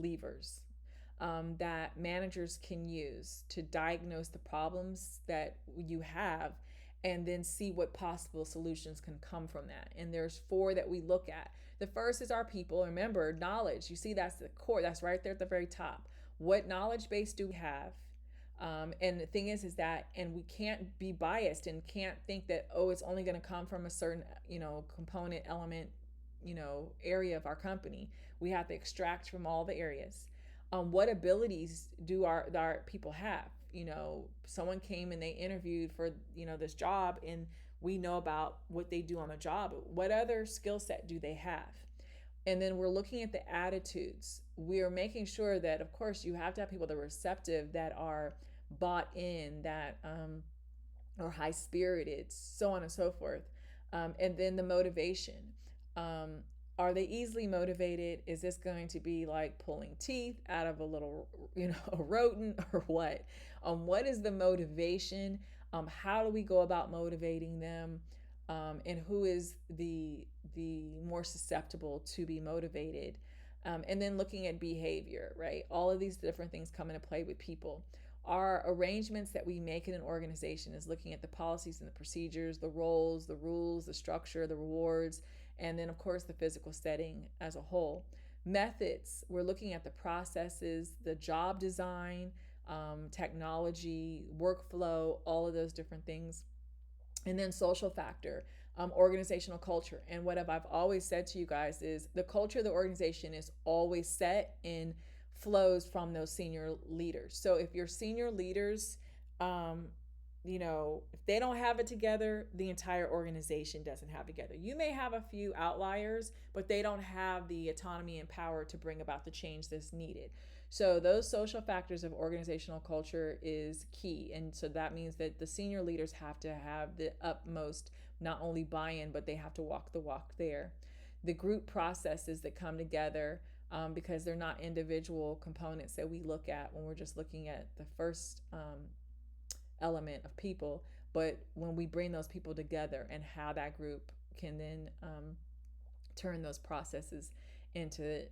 [SPEAKER 1] that managers can use to diagnose the problems that you have and then see what possible solutions can come from that. And there's 4 that we look at. The first is our people. Remember, knowledge. You see, that's the core. That's right there at the very top. What knowledge base do we have? And the thing is that, and we can't be biased and can't think that, oh, it's only going to come from a certain, component element, area of our company. We have to extract from all the areas. What abilities do our people have? Someone came and they interviewed for, this job, and we know about what they do on the job. What other skill set do they have? And then we're looking at the attitudes. We are making sure that, of course, you have to have people that are receptive, that are bought in, that are high spirited, so on and so forth. And then the motivation. Are they easily motivated? Is this going to be like pulling teeth out of a little, a rodent, or what? What is the motivation? How do we go about motivating them? And who is the more susceptible to be motivated? And then looking at behavior, right? All of these different things come into play with people. Our arrangements that we make in an organization is looking at the policies and the procedures, the roles, the rules, the structure, the rewards, and then, of course, the physical setting as a whole. Methods, we're looking at the processes, the job design, technology, workflow, all of those different things. And then social factor, organizational culture. And what I've always said to you guys is the culture of the organization is always set and flows from those senior leaders. So if your senior leaders, if they don't have it together, the entire organization doesn't have it together. You may have a few outliers, but they don't have the autonomy and power to bring about the change that's needed. So those social factors of organizational culture is key. And so that means that the senior leaders have to have the utmost, not only buy-in, but they have to walk the walk there. The group processes that come together, because they're not individual components that we look at when we're just looking at the first element of people, but when we bring those people together and how that group can then turn those processes into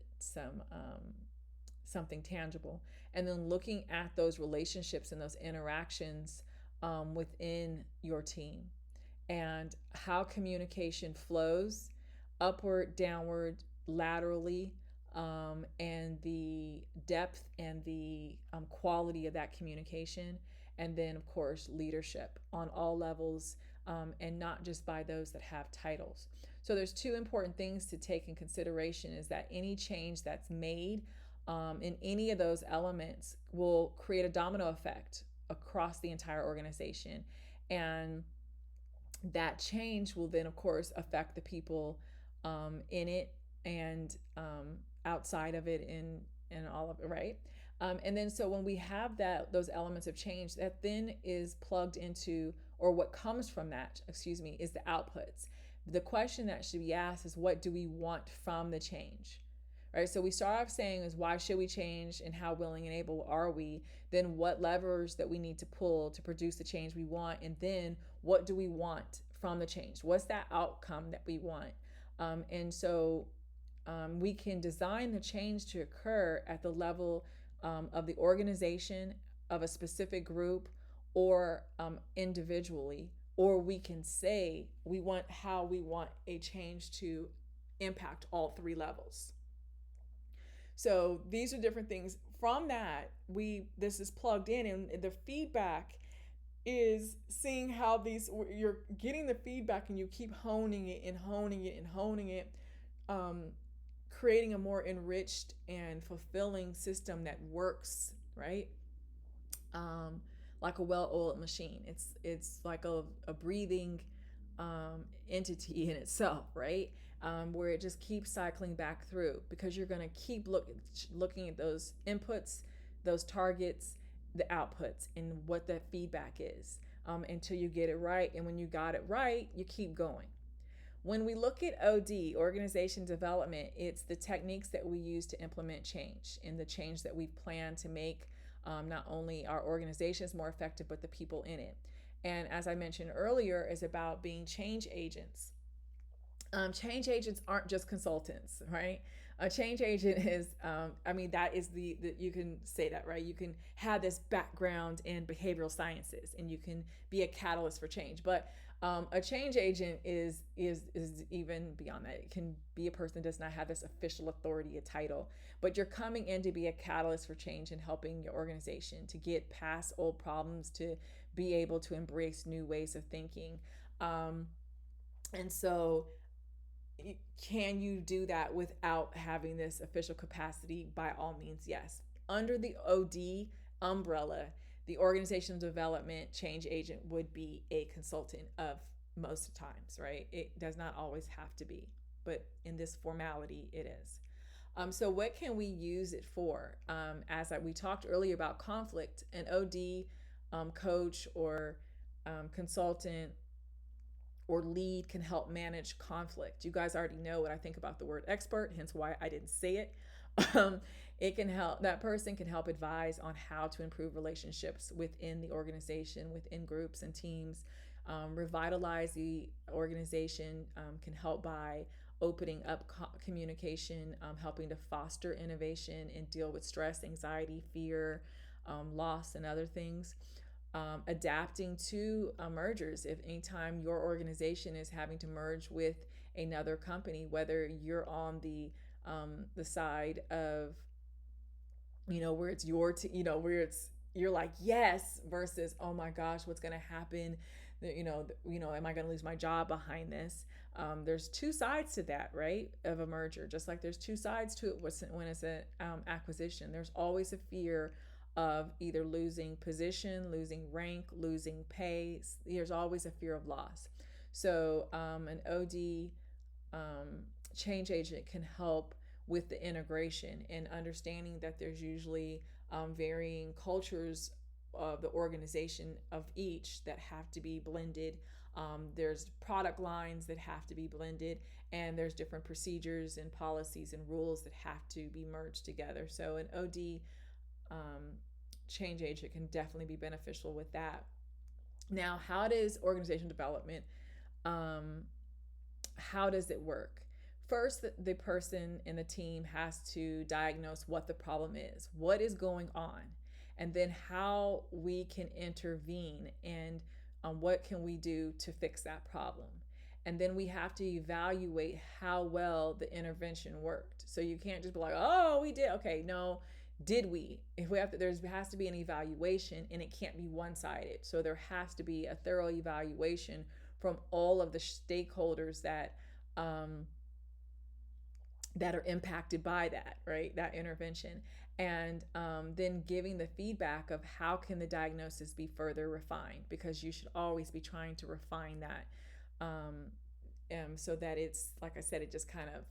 [SPEAKER 1] something tangible. And then looking at those relationships and those interactions within your team, and how communication flows upward, downward, laterally, and the depth and the quality of that communication. And then, of course, leadership on all levels, and not just by those that have titles. So there's 2 important things to take in consideration, is that any change that's made in any of those elements will create a domino effect across the entire organization. And that change will then, of course, affect the people in it and outside of it, in all of it, right? And then so when we have those elements of change, that then is plugged into, or what comes from that, excuse me, is the outputs. The question that should be asked is, what do we want from the change? Right? So we start off saying is, why should we change and how willing and able are we? Then what levers that we need to pull to produce the change we want? And then what do we want from the change? What's that outcome that we want? And so we can design the change to occur at the level of the organization, of a specific group, or individually, or we can say we want how we want a change to impact all three levels. So these are different things. From that, this is plugged in, and the feedback is seeing how you're getting the feedback, and you keep honing it and honing it and honing it, um, creating a more enriched and fulfilling system that works, right? Um, like a well-oiled machine. It's like a breathing entity in itself, right? Where it just keeps cycling back through, because you're going to keep looking at those inputs, those targets, the outputs, and what that feedback is, until you get it right. And when you got it right, you keep going. When we look at OD, organization development, it's the techniques that we use to implement change, and the change that we plan to make not only our organizations more effective, but the people in it. And as I mentioned earlier, is about being change agents. Change agents aren't just consultants, right? A change agent is, that is you can say that, right? You can have this background in behavioral sciences, and you can be a catalyst for change. But a change agent is even beyond that. It can be a person that does not have this official authority, a title, but you're coming in to be a catalyst for change and helping your organization to get past old problems, to be able to embrace new ways of thinking. And so can you do that without having this official capacity? By all means, yes. Under the OD umbrella, the organizational development change agent would be a consultant of most times, right? It does not always have to be, but in this formality, it is. So what can we use it for? We talked earlier about conflict, an OD coach or consultant or lead can help manage conflict. You guys already know what I think about the word expert, hence why I didn't say it. It can help, that person can help advise on how to improve relationships within the organization, within groups and teams. Revitalize the organization can help by opening up communication, helping to foster innovation and deal with stress, anxiety, fear, loss, and other things. Adapting to mergers. If anytime your organization is having to merge with another company, whether you're on the side of, where it's where you're like yes, versus oh my gosh, what's going to happen? Am I going to lose my job behind this? There's two sides to that, right? Of a merger, just like there's two sides to it when it's an acquisition. There's always a fear of either losing position, losing rank, losing pay. There's always a fear of loss. So an OD change agent can help with the integration and understanding that there's usually varying cultures of the organization of each that have to be blended. There's product lines that have to be blended, and there's different procedures and policies and rules that have to be merged together. So an OD change agent can definitely be beneficial with that. Now, how does organizational development, how does it work? First, the person in the team has to diagnose what the problem is, what is going on, and then how we can intervene, and what can we do to fix that problem. And then we have to evaluate how well the intervention worked. So you can't just be like, oh, we did. Okay, no, did we? If we have to, there has to be an evaluation, and it can't be one-sided. So there has to be a thorough evaluation from all of the stakeholders that are impacted by that, right? That intervention. And then giving the feedback of how can the diagnosis be further refined, because you should always be trying to refine that, so that it's, like I said, it just kind of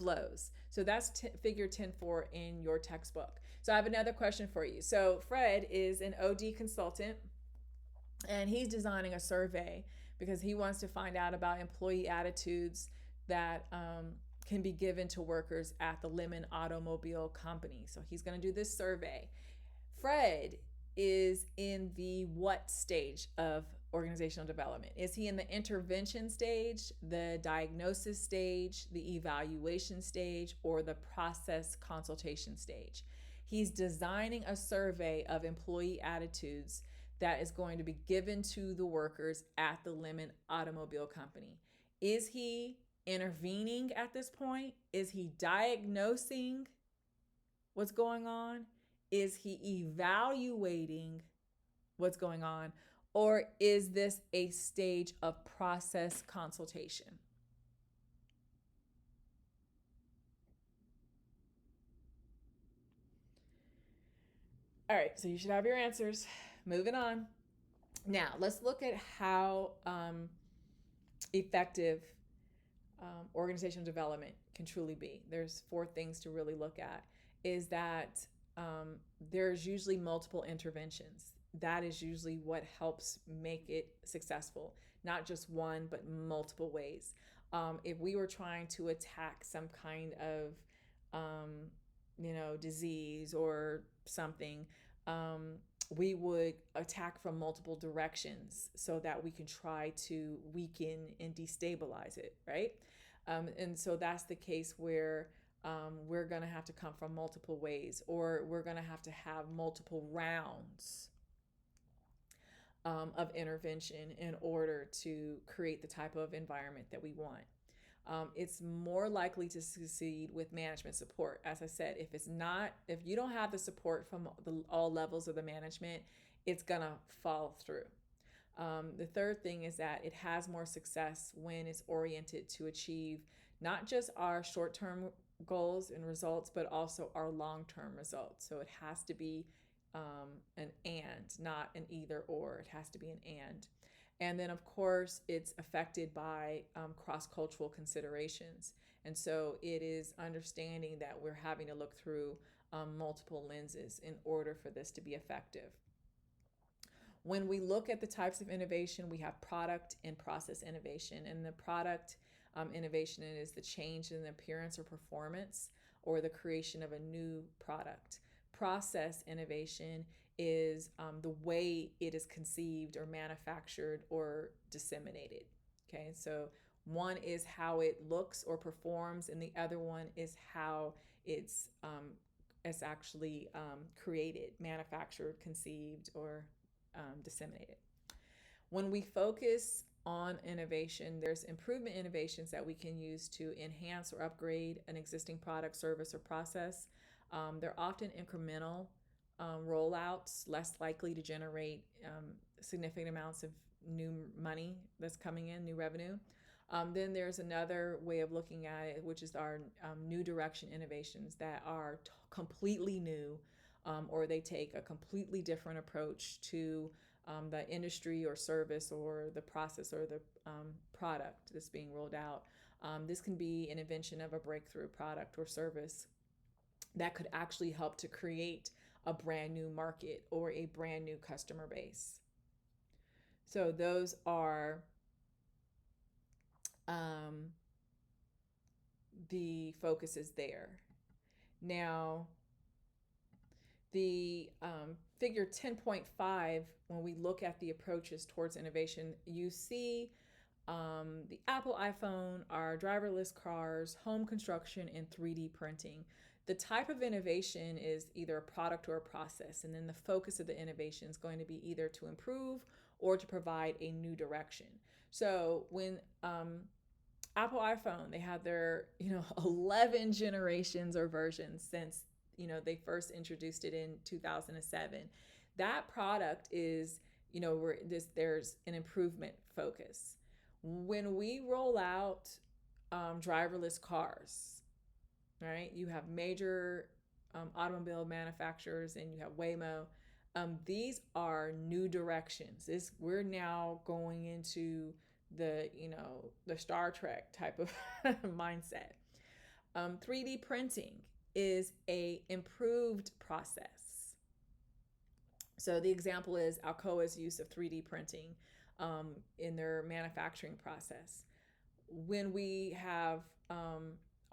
[SPEAKER 1] flows. So that's figure 10.4 in your textbook. So I have another question for you. So Fred is an OD consultant, and he's designing a survey because he wants to find out about employee attitudes that can be given to workers at the Lemon Automobile Company. So he's going to do this survey. Fred is in the what stage of organizational development? Is he in the intervention stage, the diagnosis stage, the evaluation stage, or the process consultation stage? He's designing a survey of employee attitudes that is going to be given to the workers at the Lemon Automobile Company. Is he intervening at this point? Is he diagnosing what's going on? Is he evaluating what's going on? Or is this a stage of process consultation? All right, so you should have your answers. Moving on. Now, let's look at how effective organizational development can truly be. There's 4 things to really look at. Is that there's usually multiple interventions. That is usually what helps make it successful. Not just one, but multiple ways. If we were trying to attack some kind of disease or something, we would attack from multiple directions so that we can try to weaken and destabilize it, right? And so that's the case where we're going to have to come from multiple ways, or we're going to have multiple rounds of intervention in order to create the type of environment that we want. It's more likely to succeed with management support. As I said, if you don't have the support from all levels of the management, it's gonna fall through. The third thing is that it has more success when it's oriented to achieve not just our short-term goals and results, but also our long-term results. So it has to be an and, not an either or. It has to be an and. And then, of course, it's affected by cross-cultural considerations. And so it is understanding that we're having to look through multiple lenses in order for this to be effective. When we look at the types of innovation, we have product and process innovation. And the product innovation is the change in the appearance or performance or the creation of a new product. Process innovation is the way it is conceived or manufactured or disseminated. Okay, so one is how it looks or performs, and the other one is how it's actually created, manufactured, conceived, or disseminated. When we focus on innovation, there's improvement innovations that we can use to enhance or upgrade an existing product, service, or process. They're often incremental rollouts, less likely to generate significant amounts of new money that's coming in, new revenue. Then there's another way of looking at it, which is our new direction innovations that are completely new, or they take a completely different approach to the industry or service or the process or the product that's being rolled out. This can be an invention of a breakthrough product or service that could actually help to create a brand new market or a brand new customer base. So those are the focuses there. Now, the figure 10.5, when we look at the approaches towards innovation, you see the Apple iPhone, our driverless cars, home construction, and 3D printing. The type of innovation is either a product or a process, and then the focus of the innovation is going to be either to improve or to provide a new direction. So when Apple iPhone, they had their 11 generations or versions since they first introduced it in 2007. That product is there's an improvement focus. When we roll out driverless cars, right? You have major automobile manufacturers and you have Waymo. These are new directions. We're now going into the Star Trek type of mindset. 3D printing is a improved process. So the example is Alcoa's use of 3D printing in their manufacturing process. When we have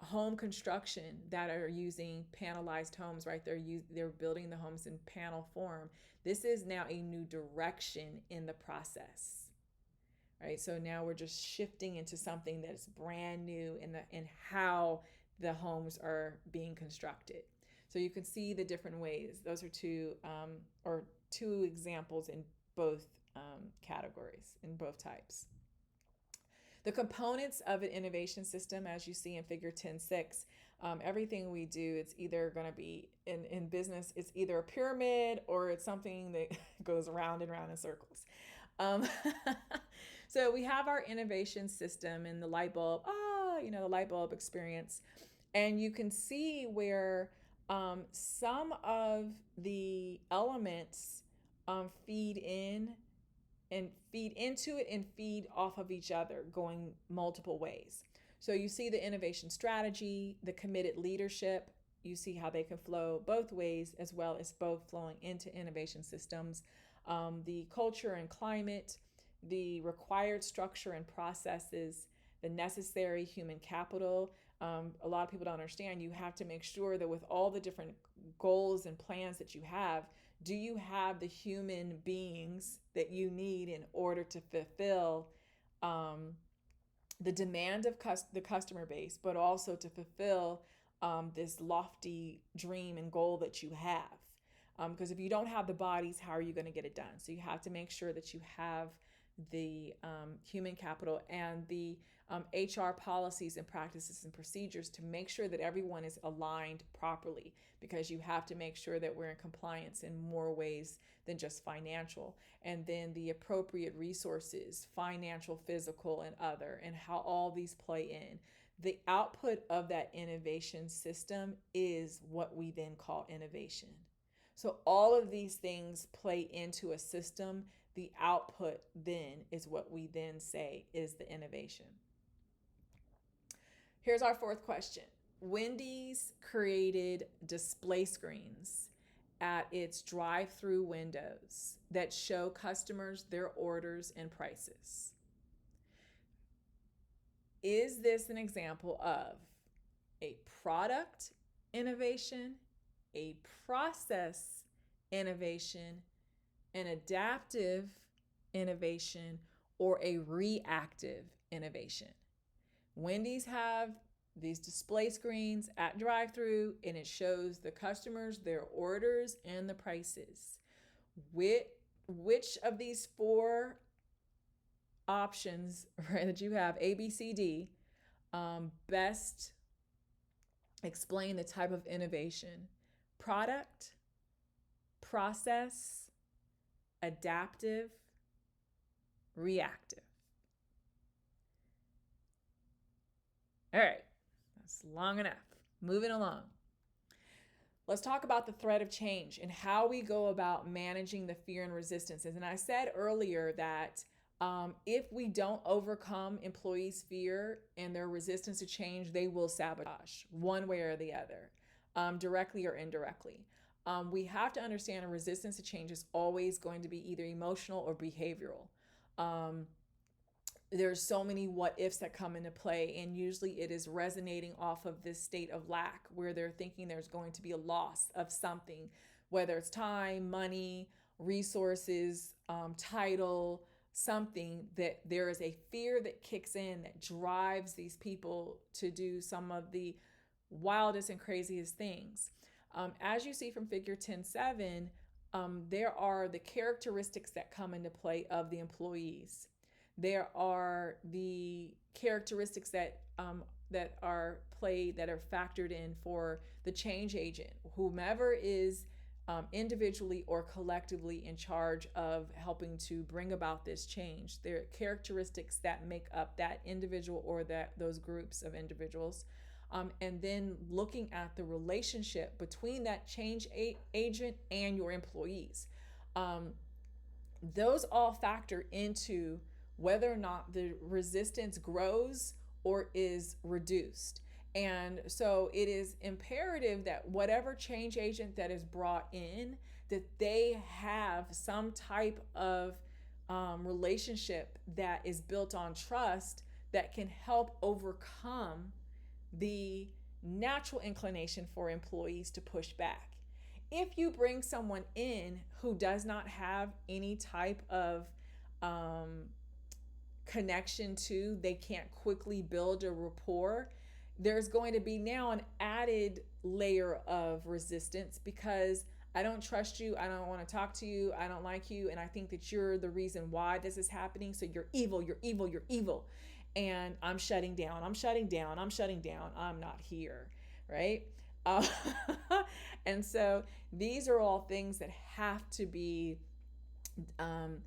[SPEAKER 1] home construction that are using panelized homes, right? They're building the homes in panel form. This is now a new direction in the process, right? So now we're just shifting into something that's brand new in how the homes are being constructed. So you can see the different ways. Those are two examples in both categories, in both types. The components of an innovation system, as you see in figure 10.6, everything we do, it's either going to be in business, it's either a pyramid or it's something that goes around and around in circles. So we have our innovation system and the light bulb, the light bulb experience. And you can see where some of the elements feed in and feed into it and feed off of each other, going multiple ways. So you see the innovation strategy, the committed leadership, you see how they can flow both ways, as well as both flowing into innovation systems, the culture and climate, the required structure and processes, the necessary human capital. A lot of people don't understand, you have to make sure that with all the different goals and plans that you have, do you have the human beings that you need in order to fulfill the demand of the customer base, but also to fulfill this lofty dream and goal that you have? Because if you don't have the bodies, how are you going to get it done? So you have to make sure that you have the human capital and the HR policies and practices and procedures to make sure that everyone is aligned properly, because you have to make sure that we're in compliance in more ways than just financial. And then the appropriate resources, financial, physical, and other, and how all these play in. The output of that innovation system is what we then call innovation. So all of these things play into a system. The output then is what we then say is the innovation. Here's our fourth question. Wendy's created display screens at its drive-through windows that show customers their orders and prices. Is this an example of a product innovation, a process innovation, an adaptive innovation, or a reactive innovation? Wendy's have these display screens at drive-through, and it shows the customers their orders and the prices. Which of these four options, right, that you have, A, B, C, D, best explain the type of innovation? Product, process, adaptive, reactive. All right, that's long enough. Moving along. Let's talk about the threat of change and how we go about managing the fear and resistances. And I said earlier that if we don't overcome employees' fear and their resistance to change, they will sabotage one way or the other, directly or indirectly. We have to understand a resistance to change is always going to be either emotional or behavioral. There's so many what ifs that come into play, and usually it is resonating off of this state of lack where they're thinking there's going to be a loss of something, whether it's time, money, resources, title, something, that there is a fear that kicks in that drives these people to do some of the wildest and craziest things. As you see from figure 10.7, there are the characteristics that come into play of the employees. There are the characteristics that are factored in for the change agent, whomever is individually or collectively in charge of helping to bring about this change. There are characteristics that make up that individual or those groups of individuals. And then looking at the relationship between that change agent and your employees. Those all factor into whether or not the resistance grows or is reduced. And so it is imperative that whatever change agent that is brought in, that they have some type of relationship that is built on trust that can help overcome the natural inclination for employees to push back. If you bring someone in who does not have any type of um, connection to, they can't quickly build a rapport, there's going to be now an added layer of resistance because I don't trust you, I don't want to talk to you, I don't like you, and I think that you're the reason why this is happening. So you're evil, you're evil, you're evil. And I'm shutting down, I'm shutting down, I'm shutting down, I'm not here, right? Uh, and so these are all things that have to be um,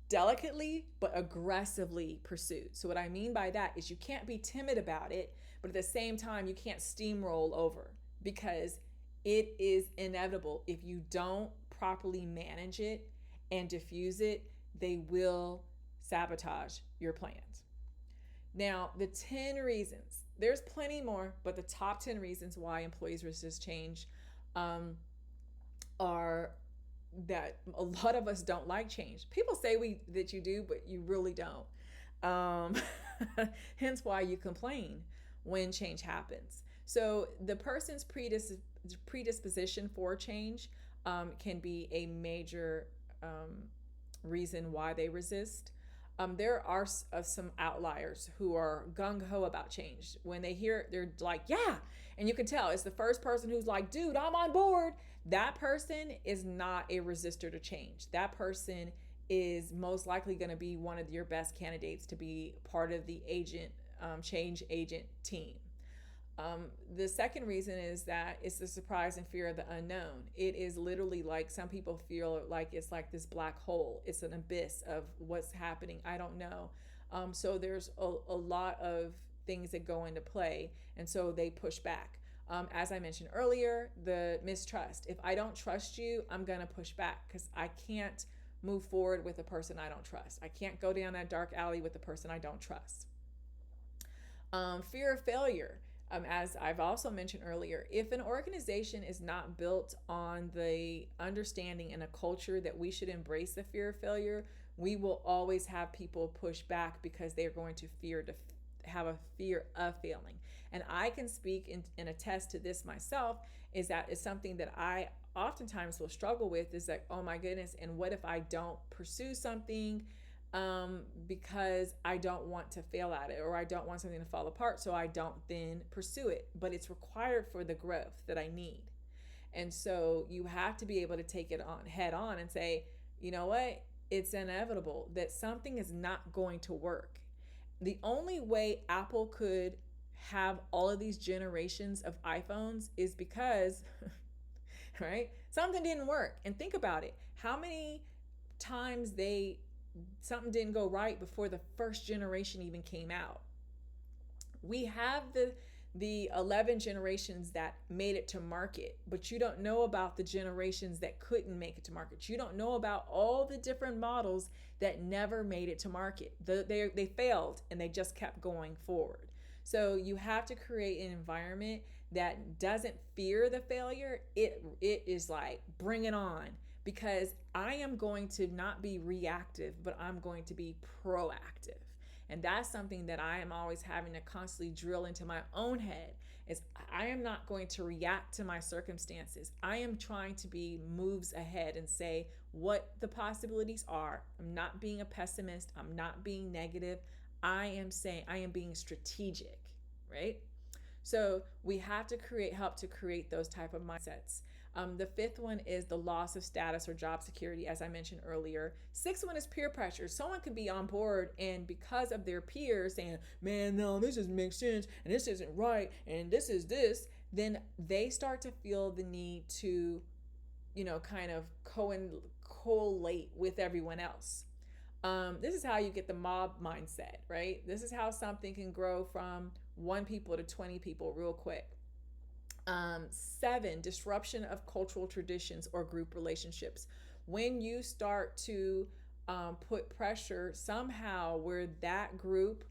[SPEAKER 1] delicately but aggressively pursued. So, what I mean by that is you can't be timid about it, but at the same time, you can't steamroll over because it is inevitable. If you don't properly manage it and diffuse it, they will sabotage your plans. Now, the 10 reasons, there's plenty more, but the top 10 reasons why employees resist change are that a lot of us don't like change. People say that you do, but you really don't. Um, Hence why you complain when change happens. So the person's predisposition for change can be a major reason why they resist. There are some outliers who are gung-ho about change. When they hear it, they're like, yeah. And you can tell it's the first person who's like, dude, I'm on board. That person is not a resistor to change. That person is most likely going to be one of your best candidates to be part of the change agent team. The second reason is that it's the surprise and fear of the unknown. It is literally like some people feel like it's like this black hole. It's an abyss of what's happening. I don't know. So there's a lot of things that go into play, and so they push back. As I mentioned earlier, the mistrust. If I don't trust you, I'm going to push back because I can't move forward with a person I don't trust. I can't go down that dark alley with a person I don't trust. Fear of failure. As I've also mentioned earlier, if an organization is not built on the understanding and a culture that we should embrace the fear of failure, we will always have people push back because they're going to have a fear of failing. And I can speak and attest to this myself, is that it's something that I oftentimes will struggle with, is like, oh my goodness, and what if I don't pursue something because I don't want to fail at it, or I don't want something to fall apart, so I don't then pursue it. But it's required for the growth that I need. And so you have to be able to take it on head on and say, you know what? It's inevitable that something is not going to work. The only way Apple could have all of these generations of iPhones is because, right? Something didn't work. And think about it. How many times something didn't go right before the first generation even came out? We have the 11 generations that made it to market, but you don't know about the generations that couldn't make it to market. You don't know about all the different models that never made it to market. They failed and they just kept going forward. So you have to create an environment that doesn't fear the failure. It is like, bring it on, because I am going to not be reactive, but I'm going to be proactive. And that's something that I am always having to constantly drill into my own head, is I am not going to react to my circumstances. I am trying to be moves ahead and say what the possibilities are. I'm not being a pessimist. I'm not being negative. I am being strategic, right? So we have to help to create those type of mindsets. The fifth one is the loss of status or job security, as I mentioned earlier. Sixth one is peer pressure. Someone could be on board, and because of their peers saying, man, no, this doesn't make sense, and this isn't right, and this is this, then they start to feel the need to, kind of collate with everyone else. This is how you get the mob mindset, right? This is how something can grow from 1 people to 20 people real quick. 7, disruption of cultural traditions or group relationships. When you start to put pressure somehow where that group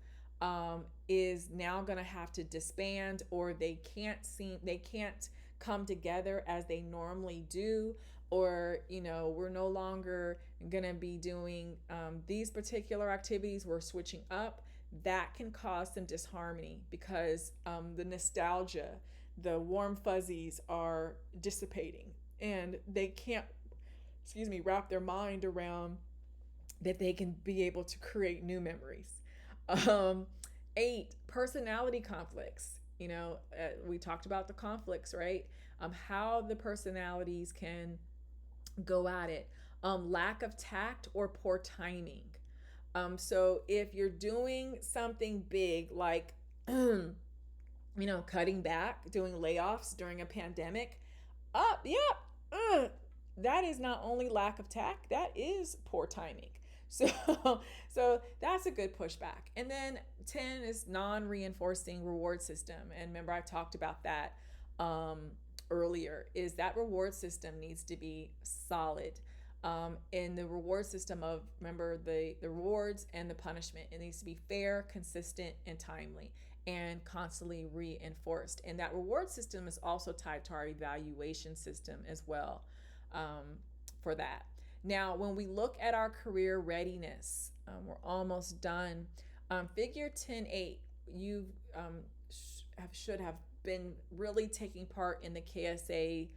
[SPEAKER 1] is now going to have to disband, or they can't come together as they normally do, or we're no longer going to be doing these particular activities, we're switching up. That can cause some disharmony because the nostalgia, the warm fuzzies are dissipating, and they can't, wrap their mind around that they can be able to create new memories. Um, 8, personality conflicts. We talked about the conflicts, right? How the personalities can go at it. Lack of tact or poor timing. So if you're doing something big like, cutting back, doing layoffs during a pandemic, yep, that is not only lack of tact, that is poor timing. So, so that's a good pushback. And then 10 is non-reinforcing reward system. And remember, I talked about that earlier. Is that reward system needs to be solid. In the reward system of, remember, the rewards and the punishment, it needs to be fair, consistent, and timely, and constantly reinforced. And that reward system is also tied to our evaluation system as well, for that. Now, when we look at our career readiness, we're almost done. Figure 10.8, you should have been really taking part in the KSAO,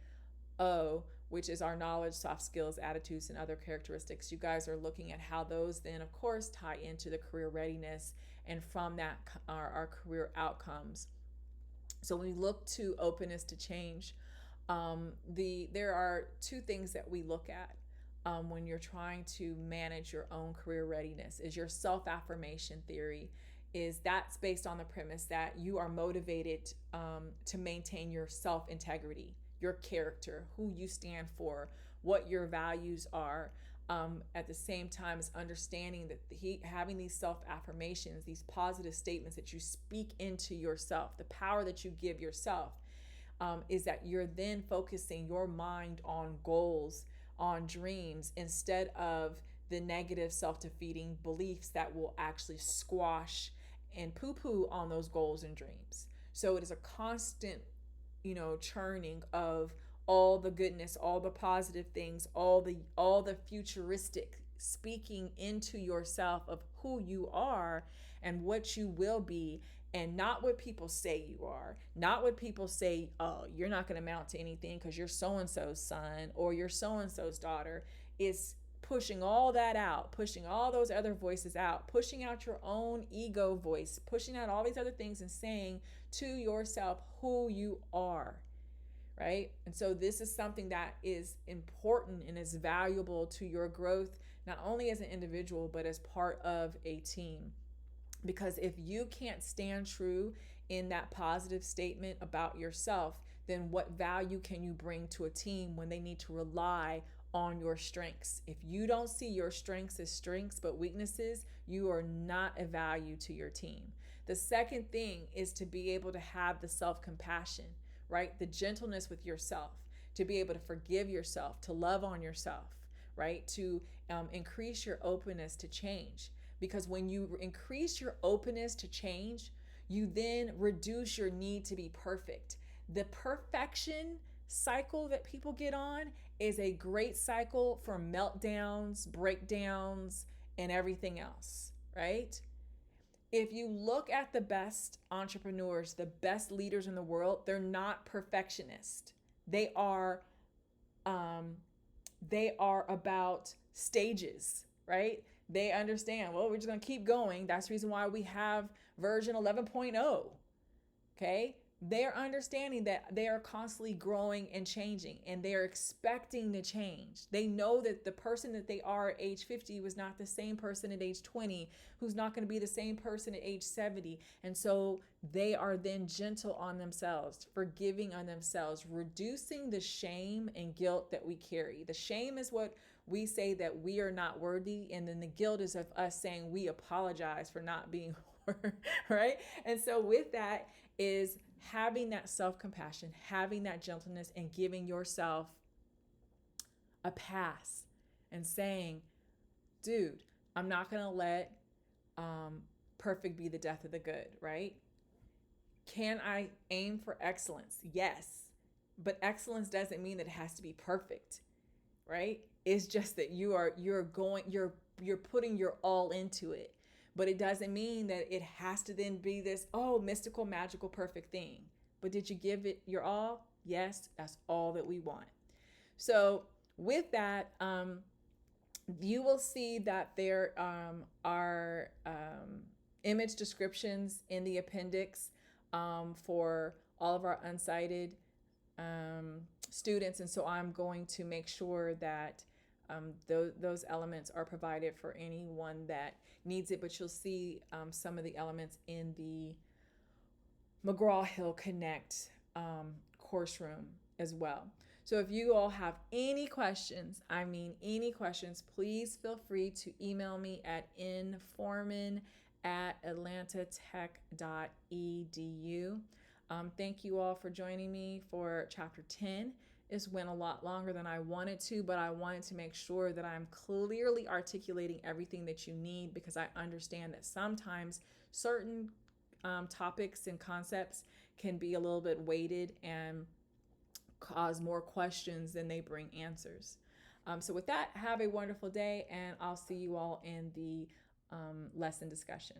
[SPEAKER 1] which is our knowledge, soft skills, attitudes, and other characteristics. You guys are looking at how those then, of course, tie into the career readiness, and from that, our career outcomes. So when we look to openness to change, there are 2 things that we look at when you're trying to manage your own career readiness. Is your self-affirmation theory. Is that's based on the premise that you are motivated to maintain your self-integrity, your character, who you stand for, what your values are. At the same time as understanding that having these self-affirmations, these positive statements that you speak into yourself, the power that you give yourself, is that you're then focusing your mind on goals, on dreams, instead of the negative self-defeating beliefs that will actually squash and poo-poo on those goals and dreams. So it is a constant, churning of all the goodness, all the positive things, all the futuristic speaking into yourself of who you are and what you will be, and not what people say you are, not what people say, oh, you're not going to amount to anything because you're so-and-so's son or you're so-and-so's daughter. Is pushing all that out, pushing all those other voices out, pushing out your own ego voice, pushing out all these other things and saying to yourself who you are, right? And so this is something that is important and is valuable to your growth, not only as an individual, but as part of a team. Because if you can't stand true in that positive statement about yourself, then what value can you bring to a team when they need to rely on your strengths? If you don't see your strengths as strengths but weaknesses, you are not a value to your team. The second thing is to be able to have the self-compassion, right? The gentleness with yourself, to be able to forgive yourself, to love on yourself, right? To increase your openness to change. Because when you increase your openness to change, you then reduce your need to be perfect. The perfection cycle that people get on is a great cycle for meltdowns, breakdowns, and everything else, right? If you look at the best entrepreneurs, the best leaders in the world, they're not perfectionists. They are about stages, right? They understand, well, we're just going to keep going. That's the reason why we have version 11.0. Okay? They're understanding that they are constantly growing and changing, and they're expecting to change. They know that the person that they are at age 50 was not the same person at age 20, who's not going to be the same person at age 70. And so they are then gentle on themselves, forgiving on themselves, reducing the shame and guilt that we carry. The shame is what we say that we are not worthy, and then the guilt is of us saying we apologize for not being right? And so with that is having that self-compassion, having that gentleness, and giving yourself a pass and saying, dude, I'm not going to let perfect be the death of the good, right? Can I aim for excellence? Yes. But excellence doesn't mean that it has to be perfect, right? It's just that you're putting your all into it. But it doesn't mean that it has to then be this, oh, mystical, magical, perfect thing. But did you give it your all? Yes, that's all that we want. So with that, you will see that there are image descriptions in the appendix for all of our unsighted students. And so I'm going to make sure that those elements are provided for anyone that needs it. But you'll see some of the elements in the McGraw-Hill Connect course room as well. So if you all have any questions, any questions, please feel free to email me at informan@atlantatech.edu. Thank you all for joining me for chapter 10. This went a lot longer than I wanted to, but I wanted to make sure that I'm clearly articulating everything that you need, because I understand that sometimes certain topics and concepts can be a little bit weighted and cause more questions than they bring answers. So with that, have a wonderful day, and I'll see you all in the lesson discussion.